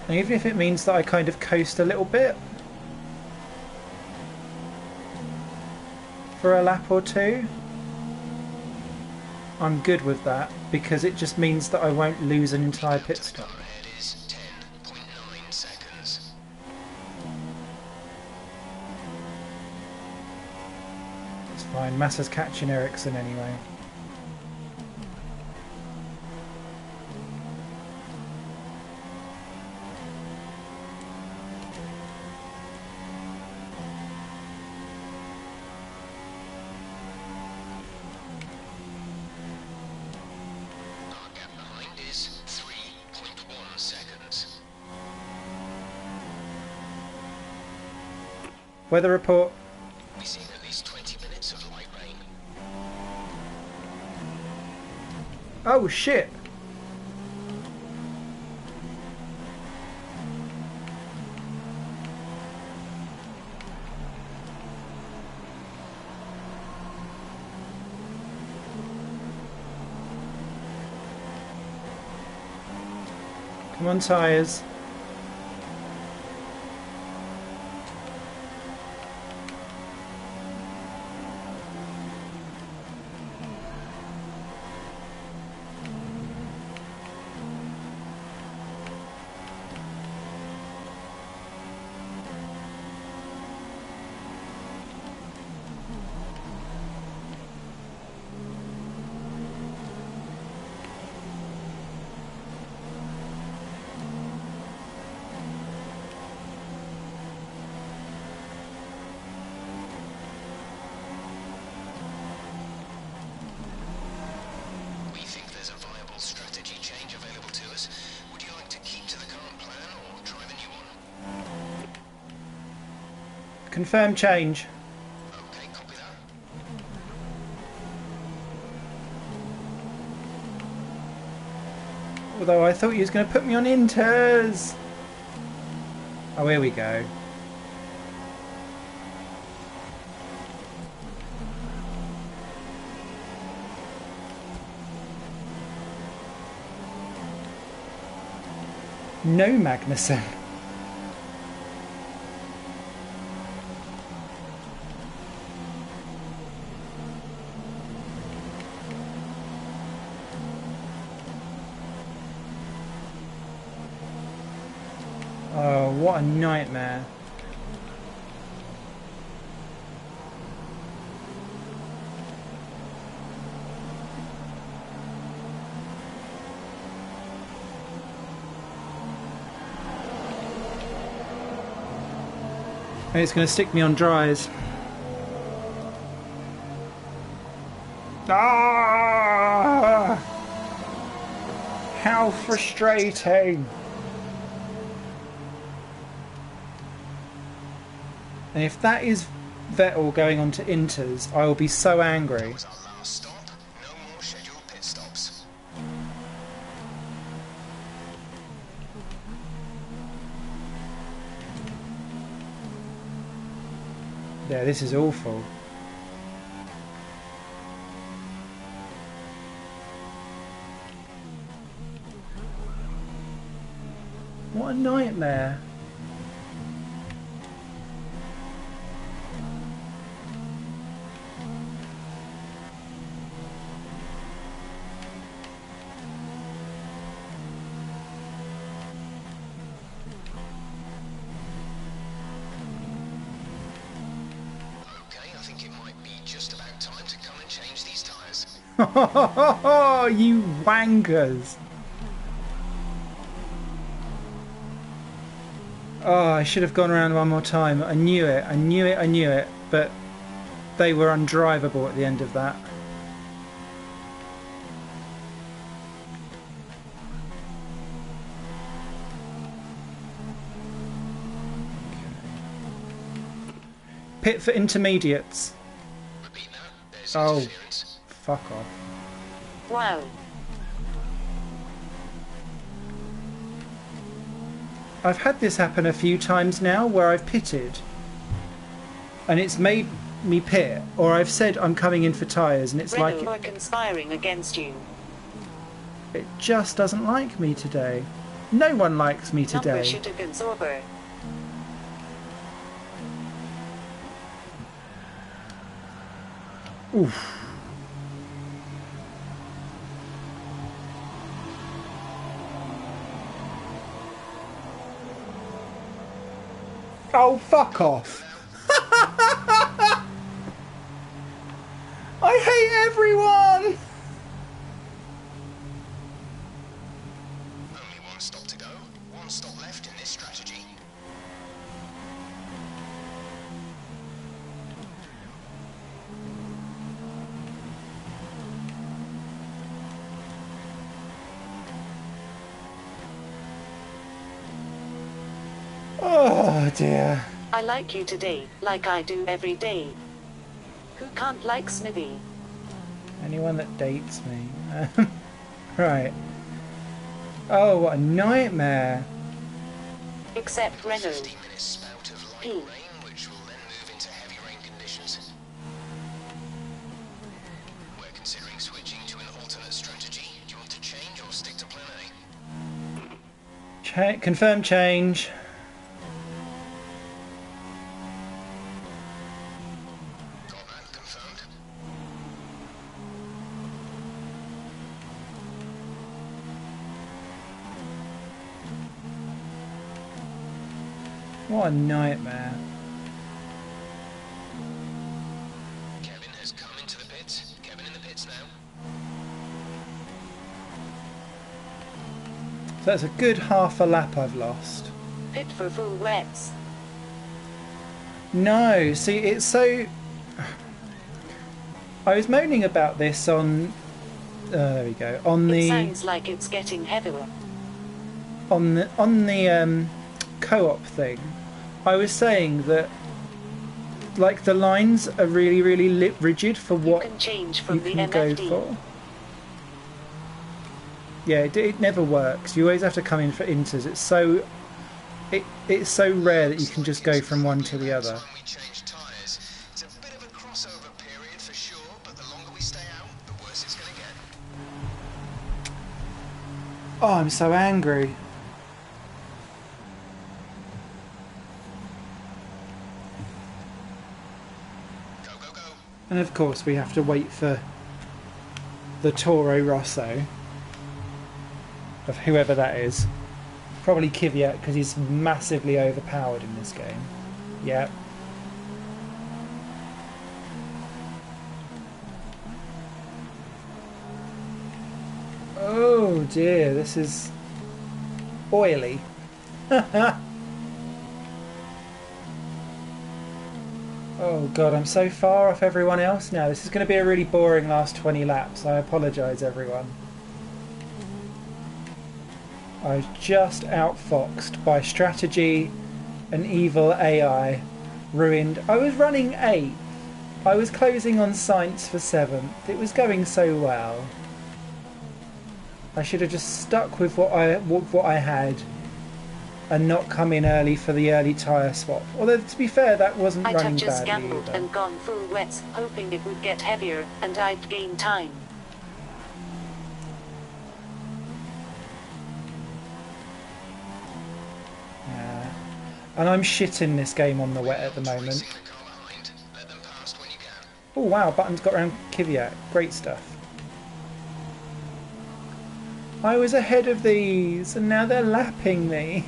And even if it means that I kind of coast a little bit for a lap or two, I'm good with that, because it just means that I won't lose an entire pit stop. Car ahead is 10.9 seconds. It's fine, Massa's catching Ericsson anyway. Our gap behind is 3.1 seconds. Weather report. We've seen at least 20 minutes of light rain. Oh shit! Come on, tyres. We think there's a viable strategy change available to us. Would you like to keep to the current plan or try the new one? Confirm change. Okay, copy that. Although I thought you was going to put me on inters. Oh, here we go. No, Magnussen. Oh, what a nightmare. And it's going to stick me on dries. Ah! How frustrating! And if that is Vettel going on to Inters, I will be so angry. That was our last stop. No more scheduled pit stops. Yeah, this is awful. What a nightmare. Okay, I think it might be just about time to come and change these tyres. You wankers. Oh, I should have gone around one more time. I knew it, I knew it, I knew it, but they were undrivable at the end of that. Pit for intermediates. Repeat that. There's Oh, interference. fuck off. Wow. I've had this happen a few times now where I've pitted and it's made me pit, or I've said I'm coming in for tyres and it's Renault like are conspiring against you. it just doesn't like me today. No one likes me Number today. should have been sober. Oof. Oh, fuck off. I hate everyone. Only one stop to go. One stop left in this strategy. Oh, dear. I like you today, like I do every day. Who can't like Smithy? Anyone that dates me. Right. Oh, what a nightmare. Except Renault. 15-minute spout of light P. rain, which will then move into heavy rain conditions. We're considering switching to an alternate strategy. Do you want to change or stick to plan A? Confirm change. Got that confirmed. What a nightmare. Kevin has come into the pits. Kevin in the pits now. So that's a good half a lap I've lost. Pit for full wets. No, see, it's so... I was moaning about this on... there we go. On It the... sounds like it's getting heavier. On the co-op thing, I was saying that like the lines are really, really rigid for You what can change you from the can go MFD. for. Yeah, it never works. You always have to come in for inters. It's so rare that you can just go from one to the other. When we change tyres, it's a bit of a crossover period for sure, but the longer we stay out, the worse it's going to get. Oh, I'm so angry. Go, go, go. And of course we have to wait for the Toro Rosso of whoever that is. Probably Kvyat, because he's massively overpowered in this game. Yep. Oh dear, this is oily. Oh god, I'm so far off everyone else now. This is going to be a really boring last 20 laps. I apologise, everyone. I was just outfoxed by strategy and evil AI. Ruined. I was running 8th. I was closing on Science for 7th. It was going so well. I should have just stuck with what I had and not come in early for the early tyre swap. Although, to be fair, that wasn't I'd running have just badly gambled either. and gone full wets, hoping it would get heavier, and I'd gain time. Yeah. And I'm shitting this game on the wet at the moment. Racing the car behind. Let them past when you can. Oh wow, Button's got around Kvyat. Great stuff. I was ahead of these, and now they're lapping me.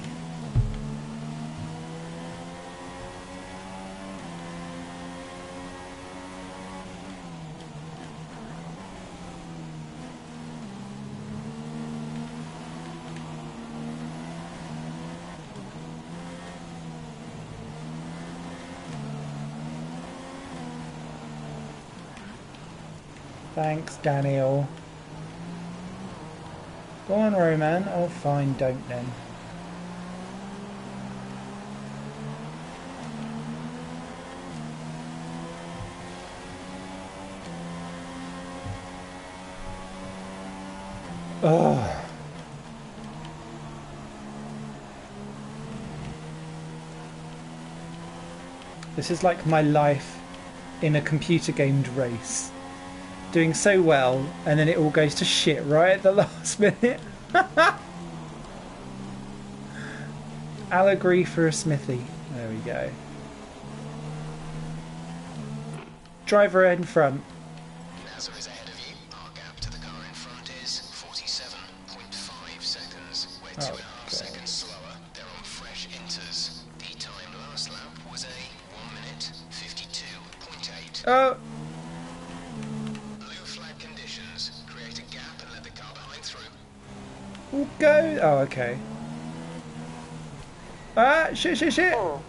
Thanks, Daniel. Go on, Roman. Oh, fine, don't then. Ugh. This is like my life in a computer gamed race. Doing so well, and then it all goes to shit right at the last minute. Allegory for a smithy. There we go. Driver in front. NASA is ahead of you. Our gap to the car in front is 47.5 seconds. We're 2.5 seconds slower. They're on fresh inters. The time last lap was a 1 minute 52.8. Oh, Blue flag conditions. Create a gap and let the car behind through. we'll go. Oh, okay. Ah, shit, shit, shit. 4.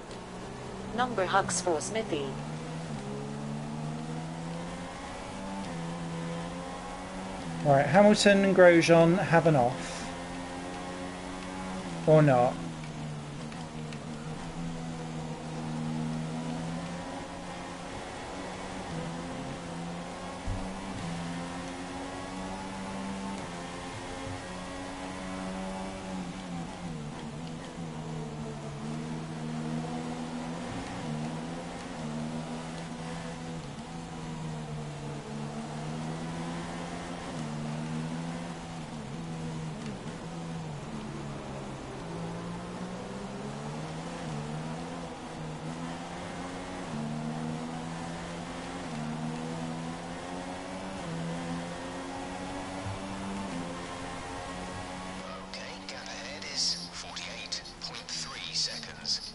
Number hugs for Smithy. Right, Hamilton and Grosjean have an off. Or not. Okay, gap ahead is 48.3 seconds.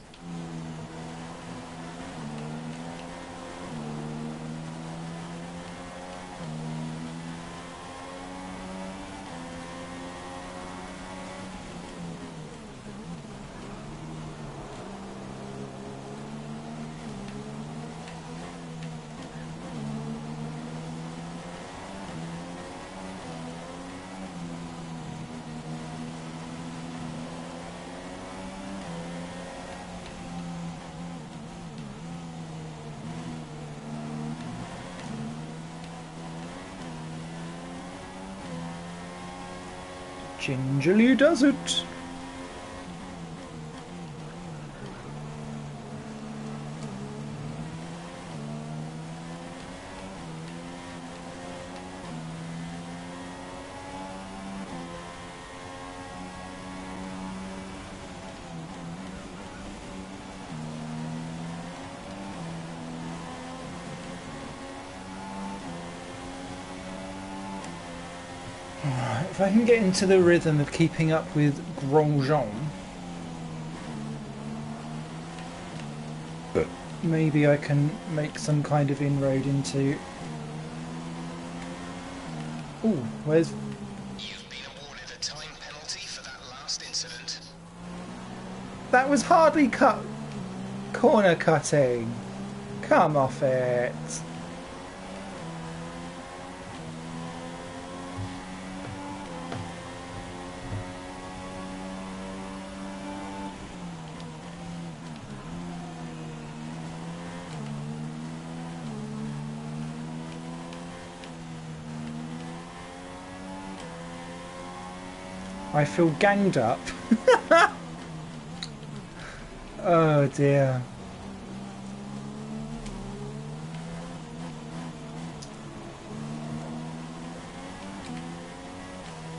Gingerly does it. Alright, if I can get into the rhythm of keeping up with Grosjean, maybe I can make some kind of inroad into... Ooh, where's... You've been awarded a time penalty for that last incident. That was hardly corner cutting. Come off it. I feel ganged up. Oh dear.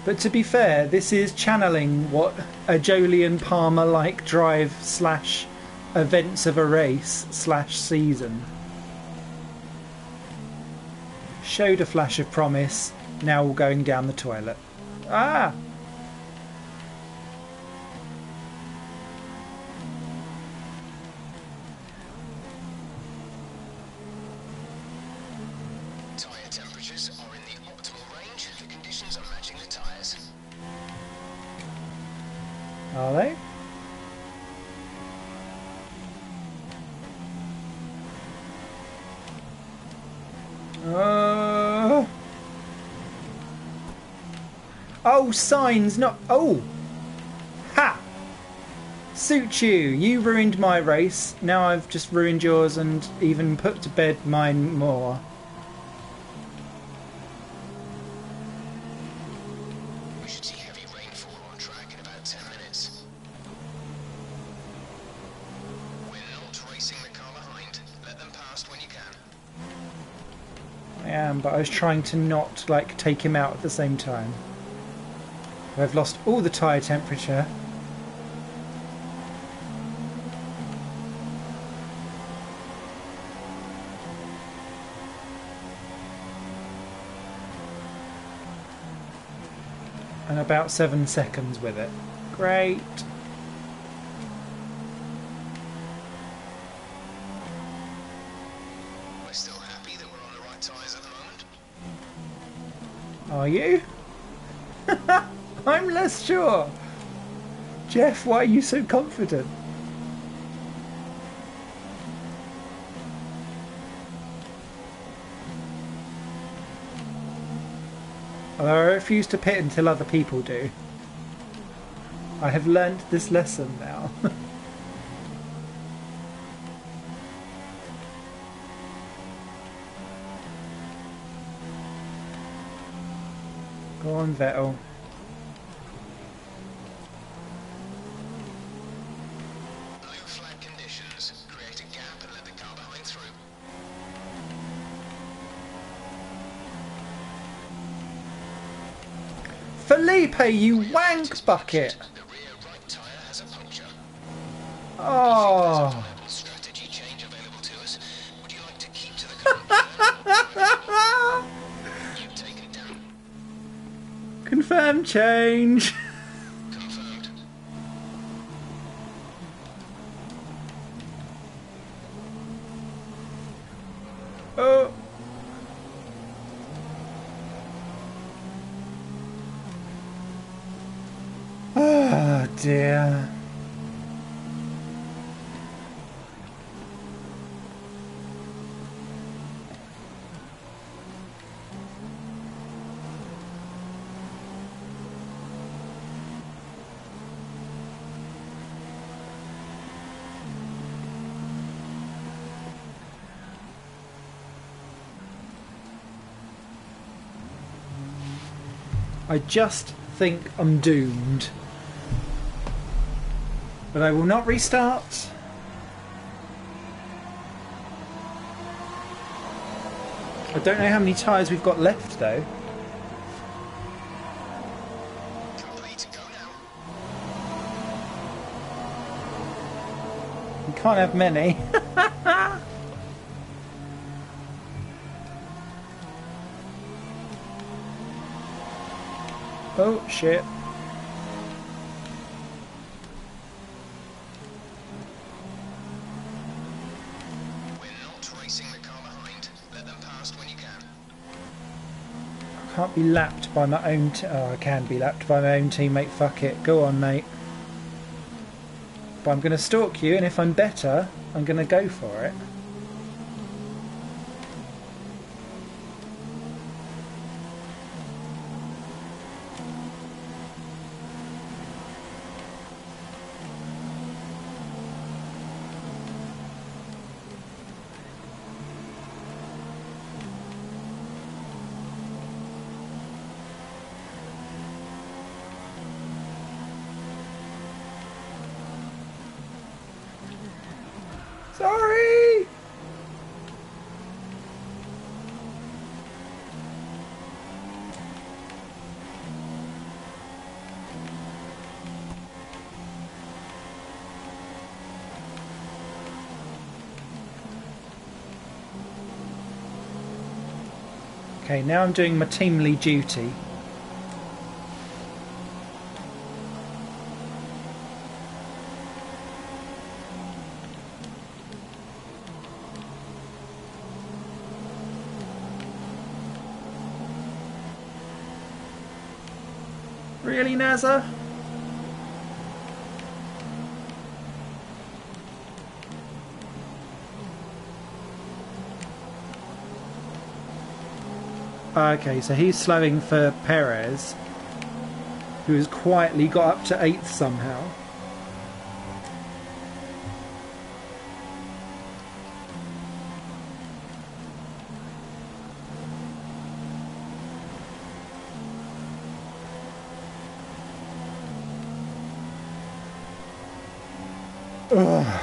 But to be fair, this is channeling what a Jolyon Palmer-like drive slash events of a race slash season. Showed a flash of promise, now all going down the toilet. Ah! Tyre temperatures are in the optimal range. The conditions are matching the tyres. Are they? Oh, signs, not... Oh! Ha! Suit you! You ruined my race. Now I've just ruined yours and even put to bed mine more. We should see heavy rainfall on track in about 10 minutes. We're not racing the car behind. Let them past when you can. I am, but I was trying to not, like, take him out at the same time. I've lost all the tyre temperature. And about 7 seconds with it. Great. We're still happy that we're on the right tyres at the moment. Are you? I'm less sure. Jeff, why are you so confident? Although I refuse to pit until other people do. I have learnt this lesson now. Go on, Vettel. Blue flag conditions. Create a gap and let the car behind through. Felipe, you wank bucket! The rear right tyre has a puncture. Oh. Viable strategy change available to us. Would you like to keep to the current plan? You've taken down. Confirm change. Confirmed. Oh. Oh dear. I just think I'm doomed. But I will not restart. I don't know how many tyres we've got left though. Complete to go now. We can't have many. Oh shit. We're not racing the car behind. Let them past when you can. I can't be lapped by my own oh, I can be lapped by my own teammate. Fuck it. Go on, mate. But I'm going to stalk you, and if I'm better, I'm going to go for it. Sorry! Okay, now I'm doing my teamly duty. Really, NASA? Okay, so he's slowing for Perez, who has quietly got up to 8th somehow. Ugh.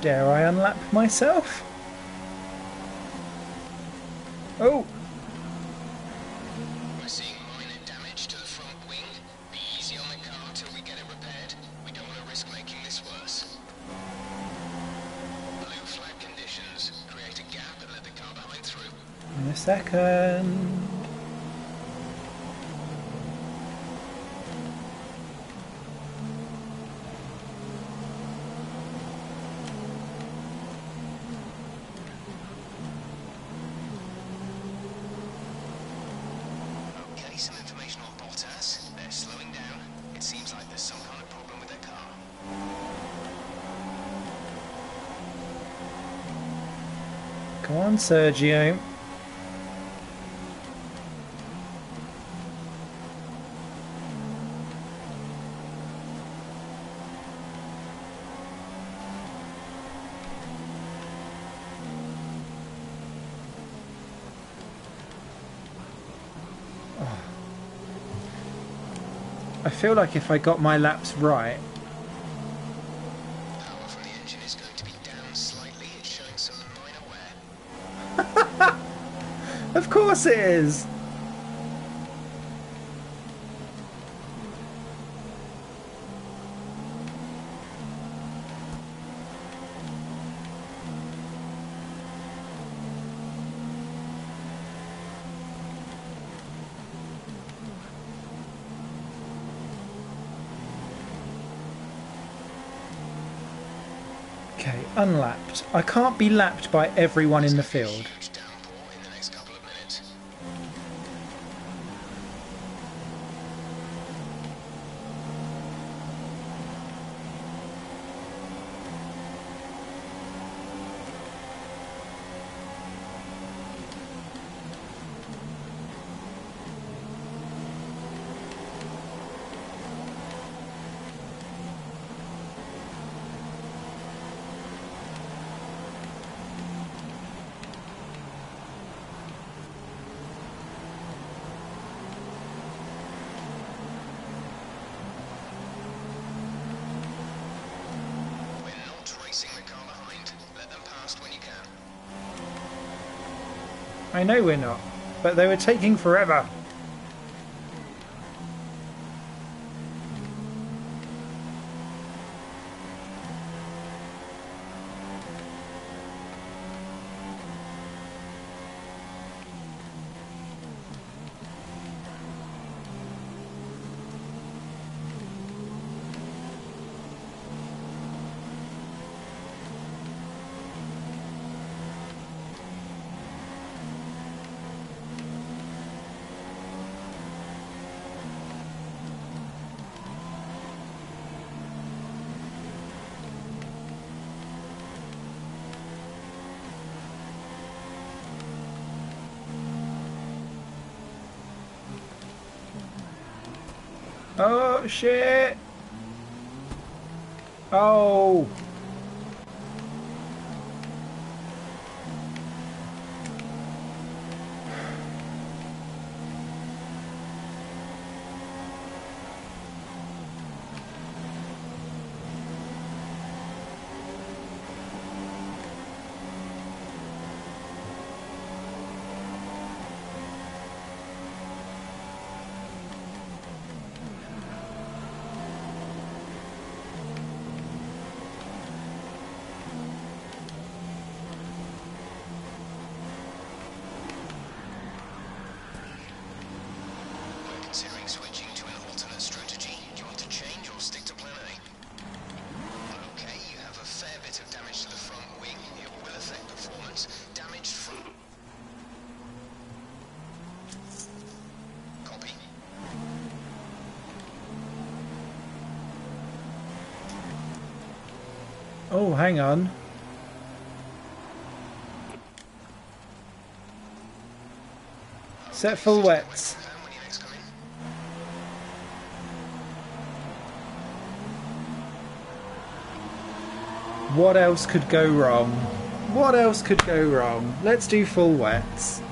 Dare I unlap myself? Oh! We're seeing minor damage to the front wing. Be easy on the car till we get it repaired. We don't want to risk making this worse. Blue flag conditions. Create a gap and let the car behind through. In a second. Okay, some information on Bottas. They're slowing down. It seems like there's some kind of problem with their car. Come on, Sergio. I feel like if I got my laps right, Power from the engine is going to be down slightly. It's showing some minor wear. of course it is. Okay, unlapped. I can't be lapped by everyone in the field. Huge downpour in the next couple of minutes. We're not racing the car behind. Let them past when you can. I know we're not, but they were taking forever. Oh shit! Oh! We're considering switching to an alternate strategy. Do you want to change or stick to plan A? Okay, you have a fair bit of damage to the front wing. It will affect performance. Damaged front. Copy. Oh, hang on. Set full wets. Confirm when you next come in. What else could go wrong? What else could go wrong? Let's do full wets.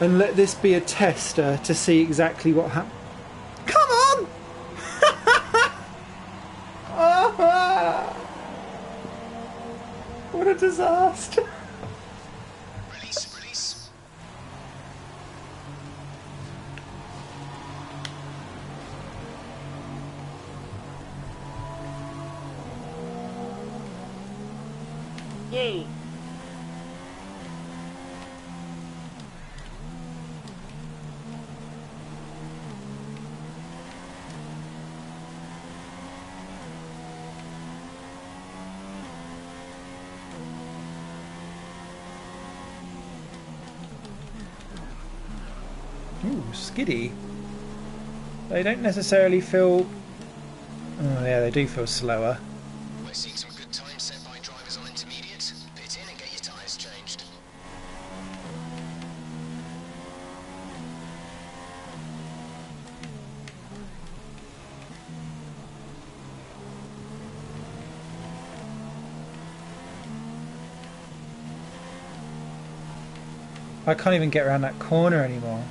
And let this be a tester to see exactly what happens. Come on! Ah! What a disaster. Release, release. Yay. Ooh, skiddy. They don't necessarily feel... Oh yeah, they do feel slower. We're seeing some good times set by drivers on intermediate. Pit in and get your tyres changed. I can't even get around that corner anymore.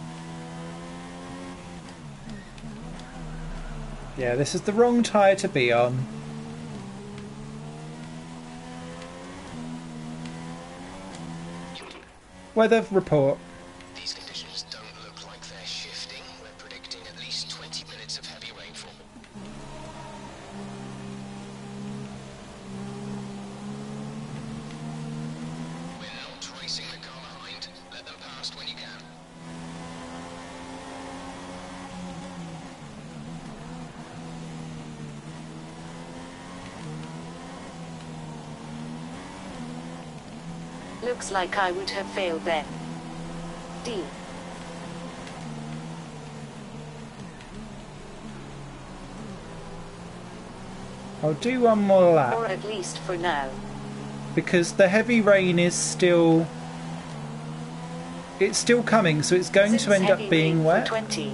Yeah, this is the wrong tyre to be on. Weather report. These conditions don't look like they're shifting. We're predicting at least 20 minutes of heavy rainfall. We're not racing the car behind. Let them past when you can. Looks like I would have failed then. D. I'll do one more Or lap at least for now. because the heavy rain is still... It's still coming, so it's going to end up Heavy being rain for wet. 20.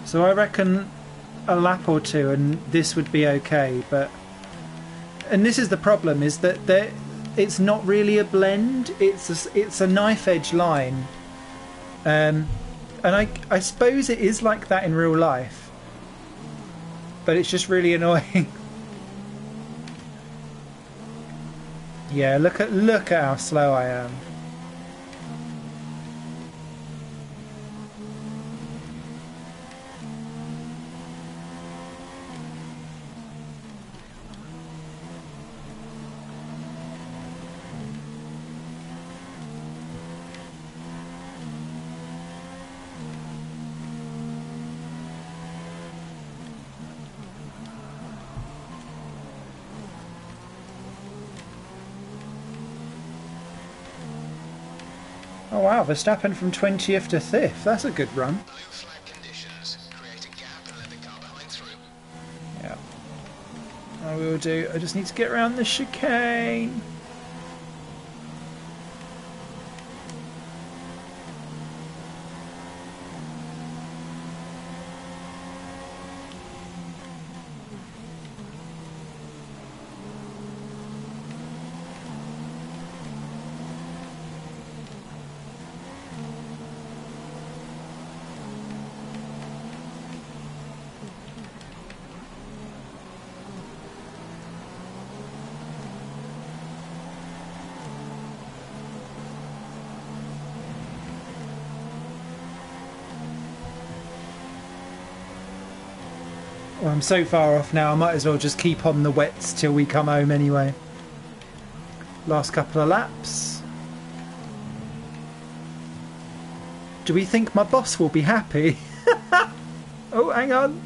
So I reckon a lap or two and this would be okay, but... And this is the problem, is that it's not really a blend, it's a knife edge line. And I suppose it is like that in real life, but it's just really annoying. Yeah, look at how slow I am. Oh wow, Verstappen from 20th to 5th. That's a good run. Blue flag conditions. Create a gap and let the car behind through. Yeah. I will do. I just need to get around the chicane. Well, I'm so far off now, I might as well just keep on the wets till we come home anyway. Last couple of laps. Do we think my boss will be happy? Oh, hang on.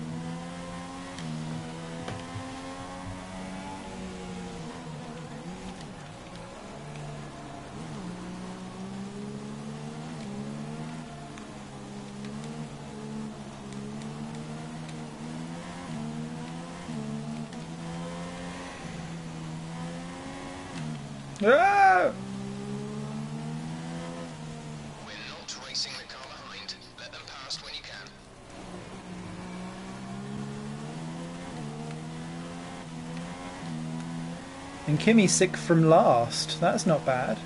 Ah! We're not racing the car behind. Let them past when you can. And Kimmy's sick from last. That's not bad.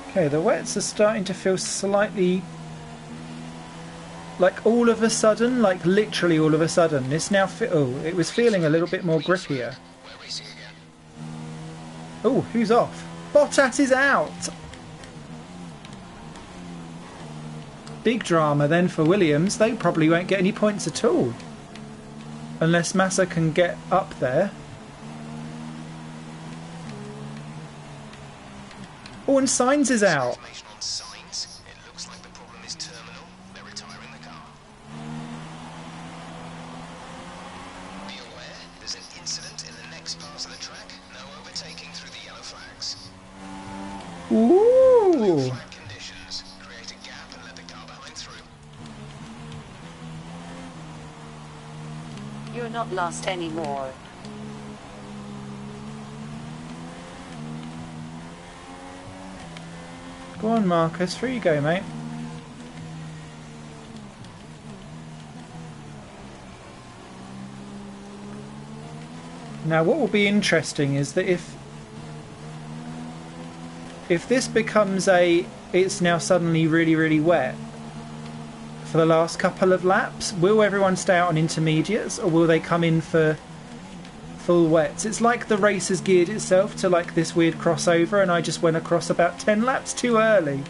Okay, the wets are starting to feel slightly... like all of a sudden, like literally all of a sudden. It's now... oh, it was feeling a little bit more grippier. We're racing again. Oh, who's off? Bottas is out! Big drama then for Williams. They probably won't get any points at all. Unless Massa can get up there. Oh, and Sainz is out. Information on signs. It looks like the problem is terminal. They're retiring the car. Be aware, there's an incident in the next part of the track. No overtaking through the yellow flags. Ooh! Flag conditions. Create a gap and let the car behind through. You're not lost anymore. Go on, Marcus. Through you go, mate. Now, what will be interesting is that if this becomes it's now suddenly really, really wet for the last couple of laps, will everyone stay out on intermediates or will they come in for full wets? It's like the race has geared itself to like this weird crossover and I just went across about 10 laps too early.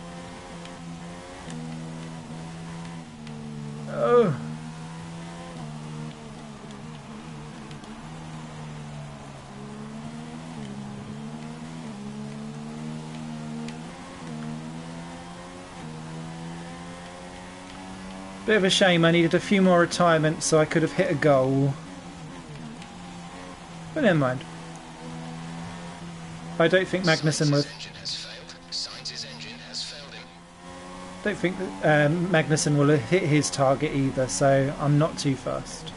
Oh. Bit of a shame, I needed a few more retirements so I could have hit a goal. But never mind. I don't think Magnussen would. Don't think that Magnussen will hit his target either, so I'm not too fussed.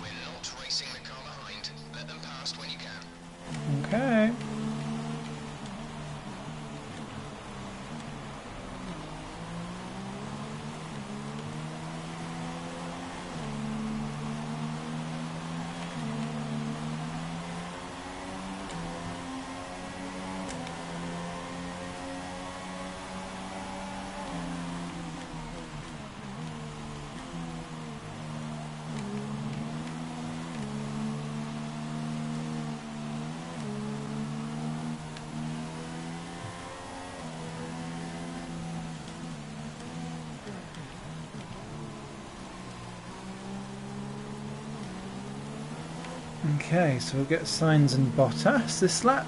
We're not racing the car behind. Let them past when you can. Okay. Okay, so we'll get Sainz and Bottas this lap.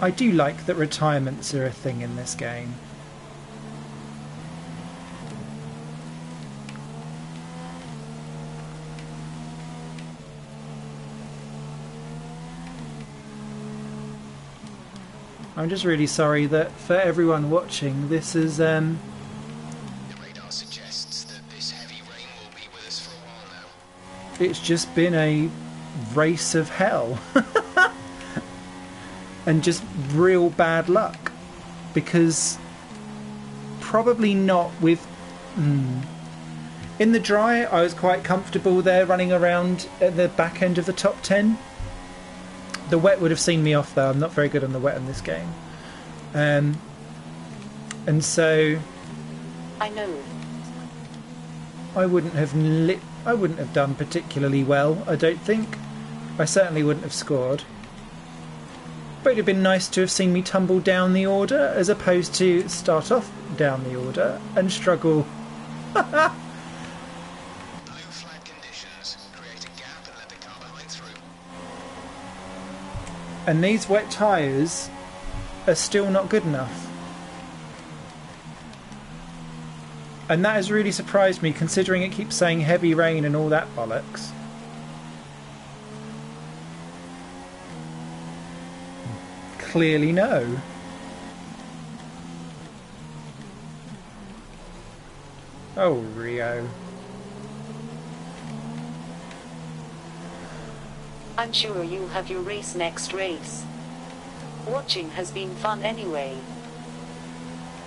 I do like that retirements are a thing in this game. I'm just really sorry that for everyone watching, this is The radar suggests that this heavy rain will be with us for a while now. it's just been a race of hell. And just real bad luck. Because probably not with... In the dry, I was quite comfortable there running around at the back end of the top 10. The wet would have seen me off though. I'm not very good on the wet in this game. And so I know. I wouldn't have done particularly well, I don't think. I certainly wouldn't have scored. But it'd have been nice to have seen me tumble down the order as opposed to start off down the order and struggle. Blue flag conditions. Create a gap and let the car behind through. And these wet tyres are still not good enough. And that has really surprised me, considering it keeps saying heavy rain and all that bollocks. Clearly no. Oh, Rio. I'm sure you'll have your race next race. Watching has been fun anyway.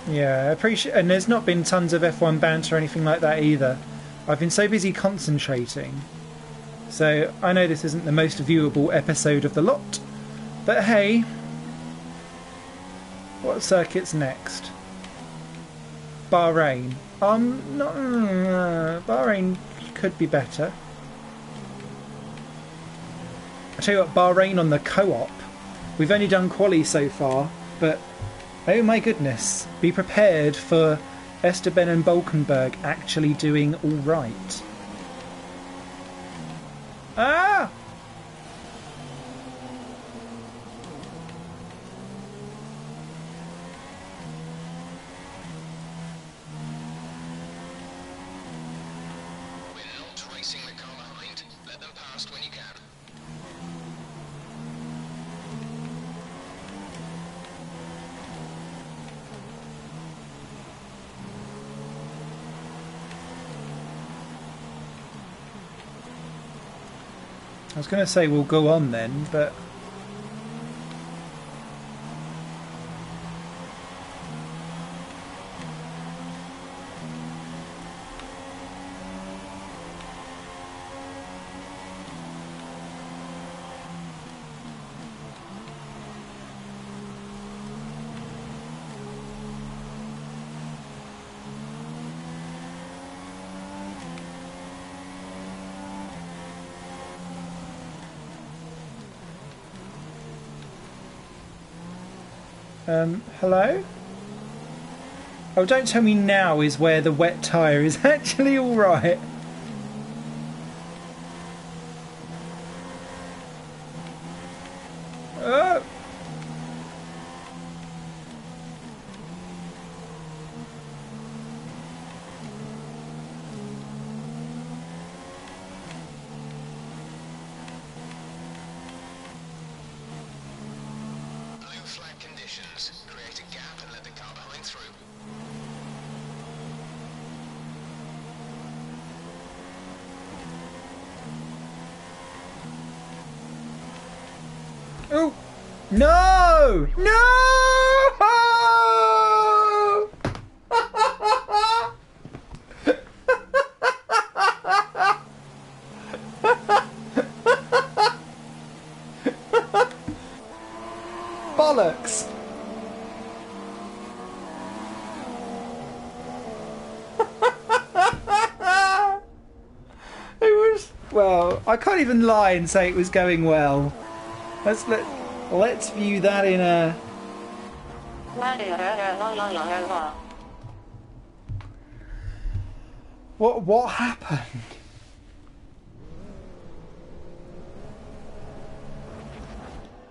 Yeah, I appreciate, and there's not been tons of F1 banter or anything like that either. I've been so busy concentrating. So I know this isn't the most viewable episode of the lot, but hey, what circuit's next? Bahrain. Bahrain could be better. I tell you what, Bahrain on the co-op. We've only done quali so far, but oh my goodness, be prepared for Esteban and Bolkenberg actually doing all right. Ah! We're not racing the car behind. Let them past when you can. I was going to say we'll go on then, but hello? Oh, don't tell me now is where the wet tyre is actually alright. Oh! Blue flag conditions. Create a gap and let the car behind through. Oh! No! No! Bollocks! It was, well, I can't even lie and say it was going well. Let's view that in a... What happened?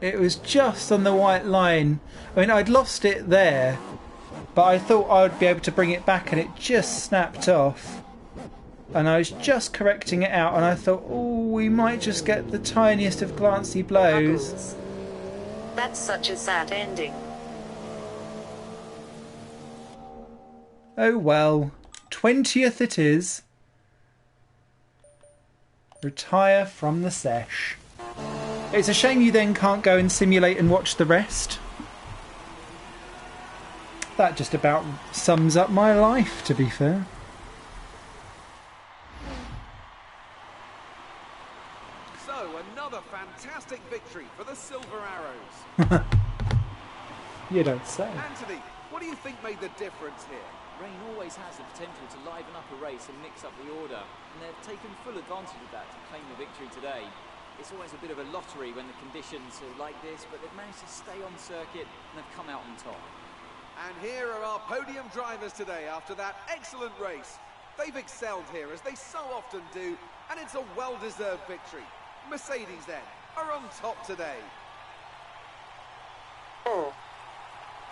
It was just on the white line. I mean, I'd lost it there, but I thought I would be able to bring it back and it just snapped off. And I was just correcting it out and I thought, oh, we might just get the tiniest of glancy blows. That's such a sad ending. Oh well, 20th it is. Retire from the sesh. It's a shame you then can't go and simulate and watch the rest. That just about sums up my life, to be fair. victory for the Silver Arrows. You don't say. Anthony, what do you think made the difference here? Rain always has the potential to liven up a race and mix up the order, and they've taken full advantage of that to claim the victory today. It's always a bit of a lottery when the conditions are like this, but they've managed to stay on circuit and they've come out on top. And here are our podium drivers today after that excellent race. They've excelled here, as they so often do, and it's a well-deserved victory. Mercedes, then, are on top today. Oh.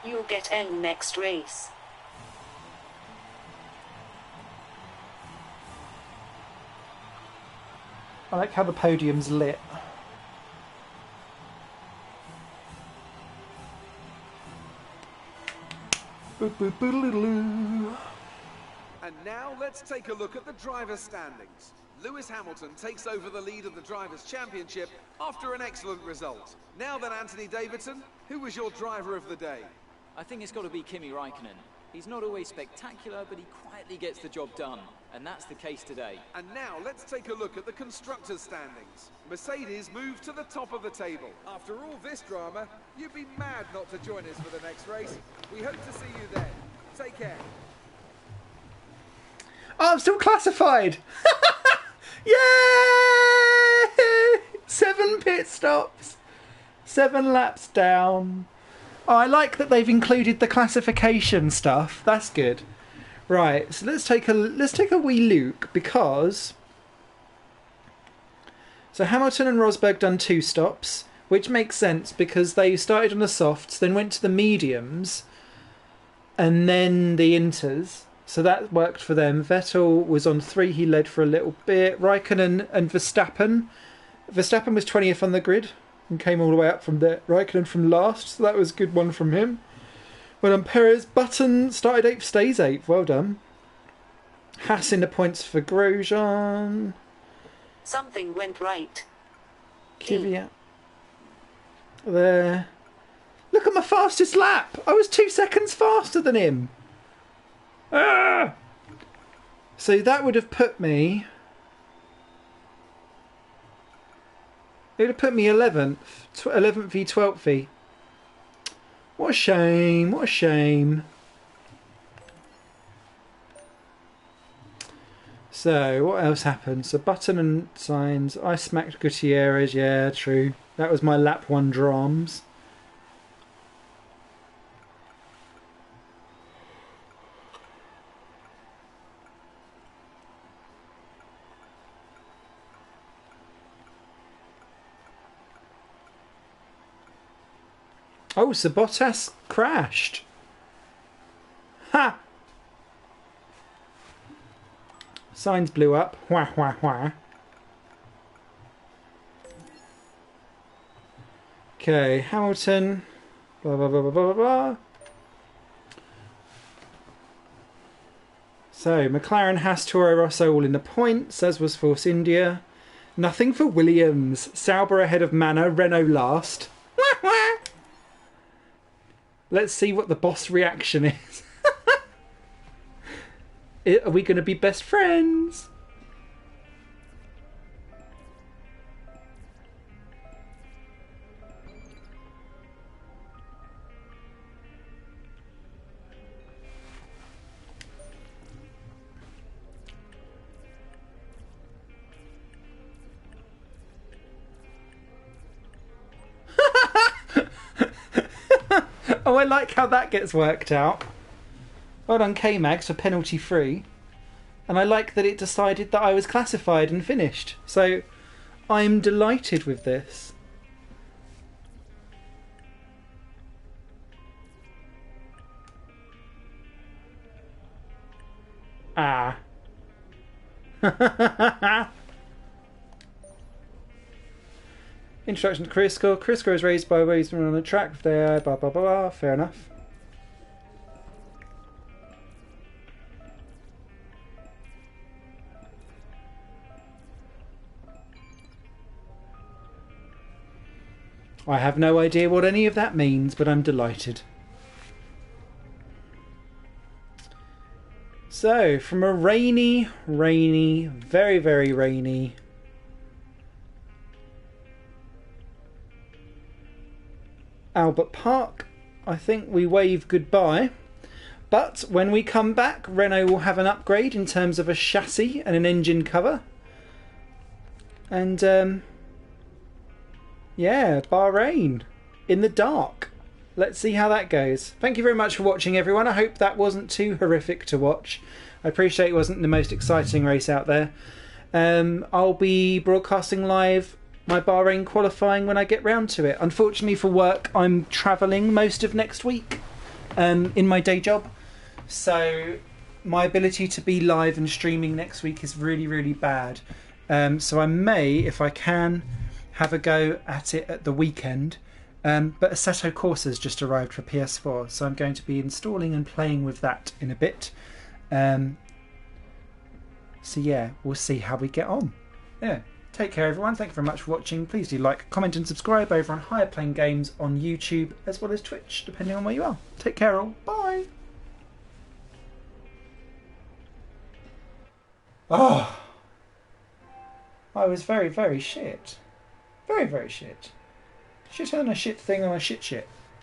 You'll get N next race. I like how the podium's lit. Boop, boop, boodaloo. And now let's take a look at the drivers' standings. Lewis Hamilton takes over the lead of the Drivers' Championship after an excellent result. Now then, Anthony Davidson, who was your driver of the day? I think it's got to be Kimi Raikkonen. He's not always spectacular, but he quietly gets the job done, and that's the case today. And now let's take a look at the constructors' standings. Mercedes moved to the top of the table. After all this drama, you'd be mad not to join us for the next race. We hope to see you then. Take care. Oh, I'm still classified! Yay! 7 pit stops. 7 laps down. Oh, I like that they've included the classification stuff. That's good. Right, so let's take a wee look, because so Hamilton and Rosberg done 2 stops, which makes sense because they started on the softs, then went to the mediums, and then the inters. So that worked for them. Vettel was on 3, he led for a little bit. Raikkonen and Verstappen. Verstappen was 20th on the grid and came all the way up from there. Raikkonen from last, so that was a good one from him. Well done, Perez. Button started 8th, stays 8th. Well done. Haas in the points for Grosjean. Something went right. Kvyat. There. Look at my fastest lap. I was 2 seconds faster than him. Ah! So that would have put me... It would have put me 11th. 11th v 12th v. What a shame. What a shame. So, what else happened? So, Button and Sainz. I smacked Gutierrez. Yeah, true. That was my lap 1 drams. Oh, so Bottas crashed. Ha! Signs blew up. Wah, wah, wah. Okay, Hamilton. Blah, blah, blah, blah, blah, blah. So, McLaren, Haas, Toro Rosso all in the points, as was Force India. Nothing for Williams. Sauber ahead of Manor, Renault last. Wah, wah. Let's see what the boss reaction is. Are we going to be best friends? Oh, I like how that gets worked out. Well done, K-Mags, for penalty free. And I like that it decided that I was classified and finished. So I'm delighted with this. Ah. Introduction to career score. Career score is raised by ways on the track if they are blah blah blah blah. Fair enough. I have no idea what any of that means, but I'm delighted. So, from a rainy, very, very rainy Albert Park, I think we wave goodbye. But when we come back, Renault will have an upgrade in terms of a chassis and an engine cover. And yeah, Bahrain in the dark. Let's see how that goes. Thank you very much for watching, everyone. I hope that wasn't too horrific to watch. I appreciate it wasn't the most exciting race out there. I'll be broadcasting live my Bahrain qualifying when I get round to it. Unfortunately for work, I'm travelling most of next week in my day job. So my ability to be live and streaming next week is really, really bad. So I may, if I can, have a go at it at the weekend. But Assetto Corsa's just arrived for PS4, so I'm going to be installing and playing with that in a bit. So yeah, we'll see how we get on. Yeah, take care everyone. Thank you very much for watching. Please do like, comment and subscribe over on Higher Playing Games on YouTube as well as Twitch, depending on where you are. Take care all. Bye. Oh, I was very, very shit. Very, very shit. Shitter than a shit thing on a shit shit.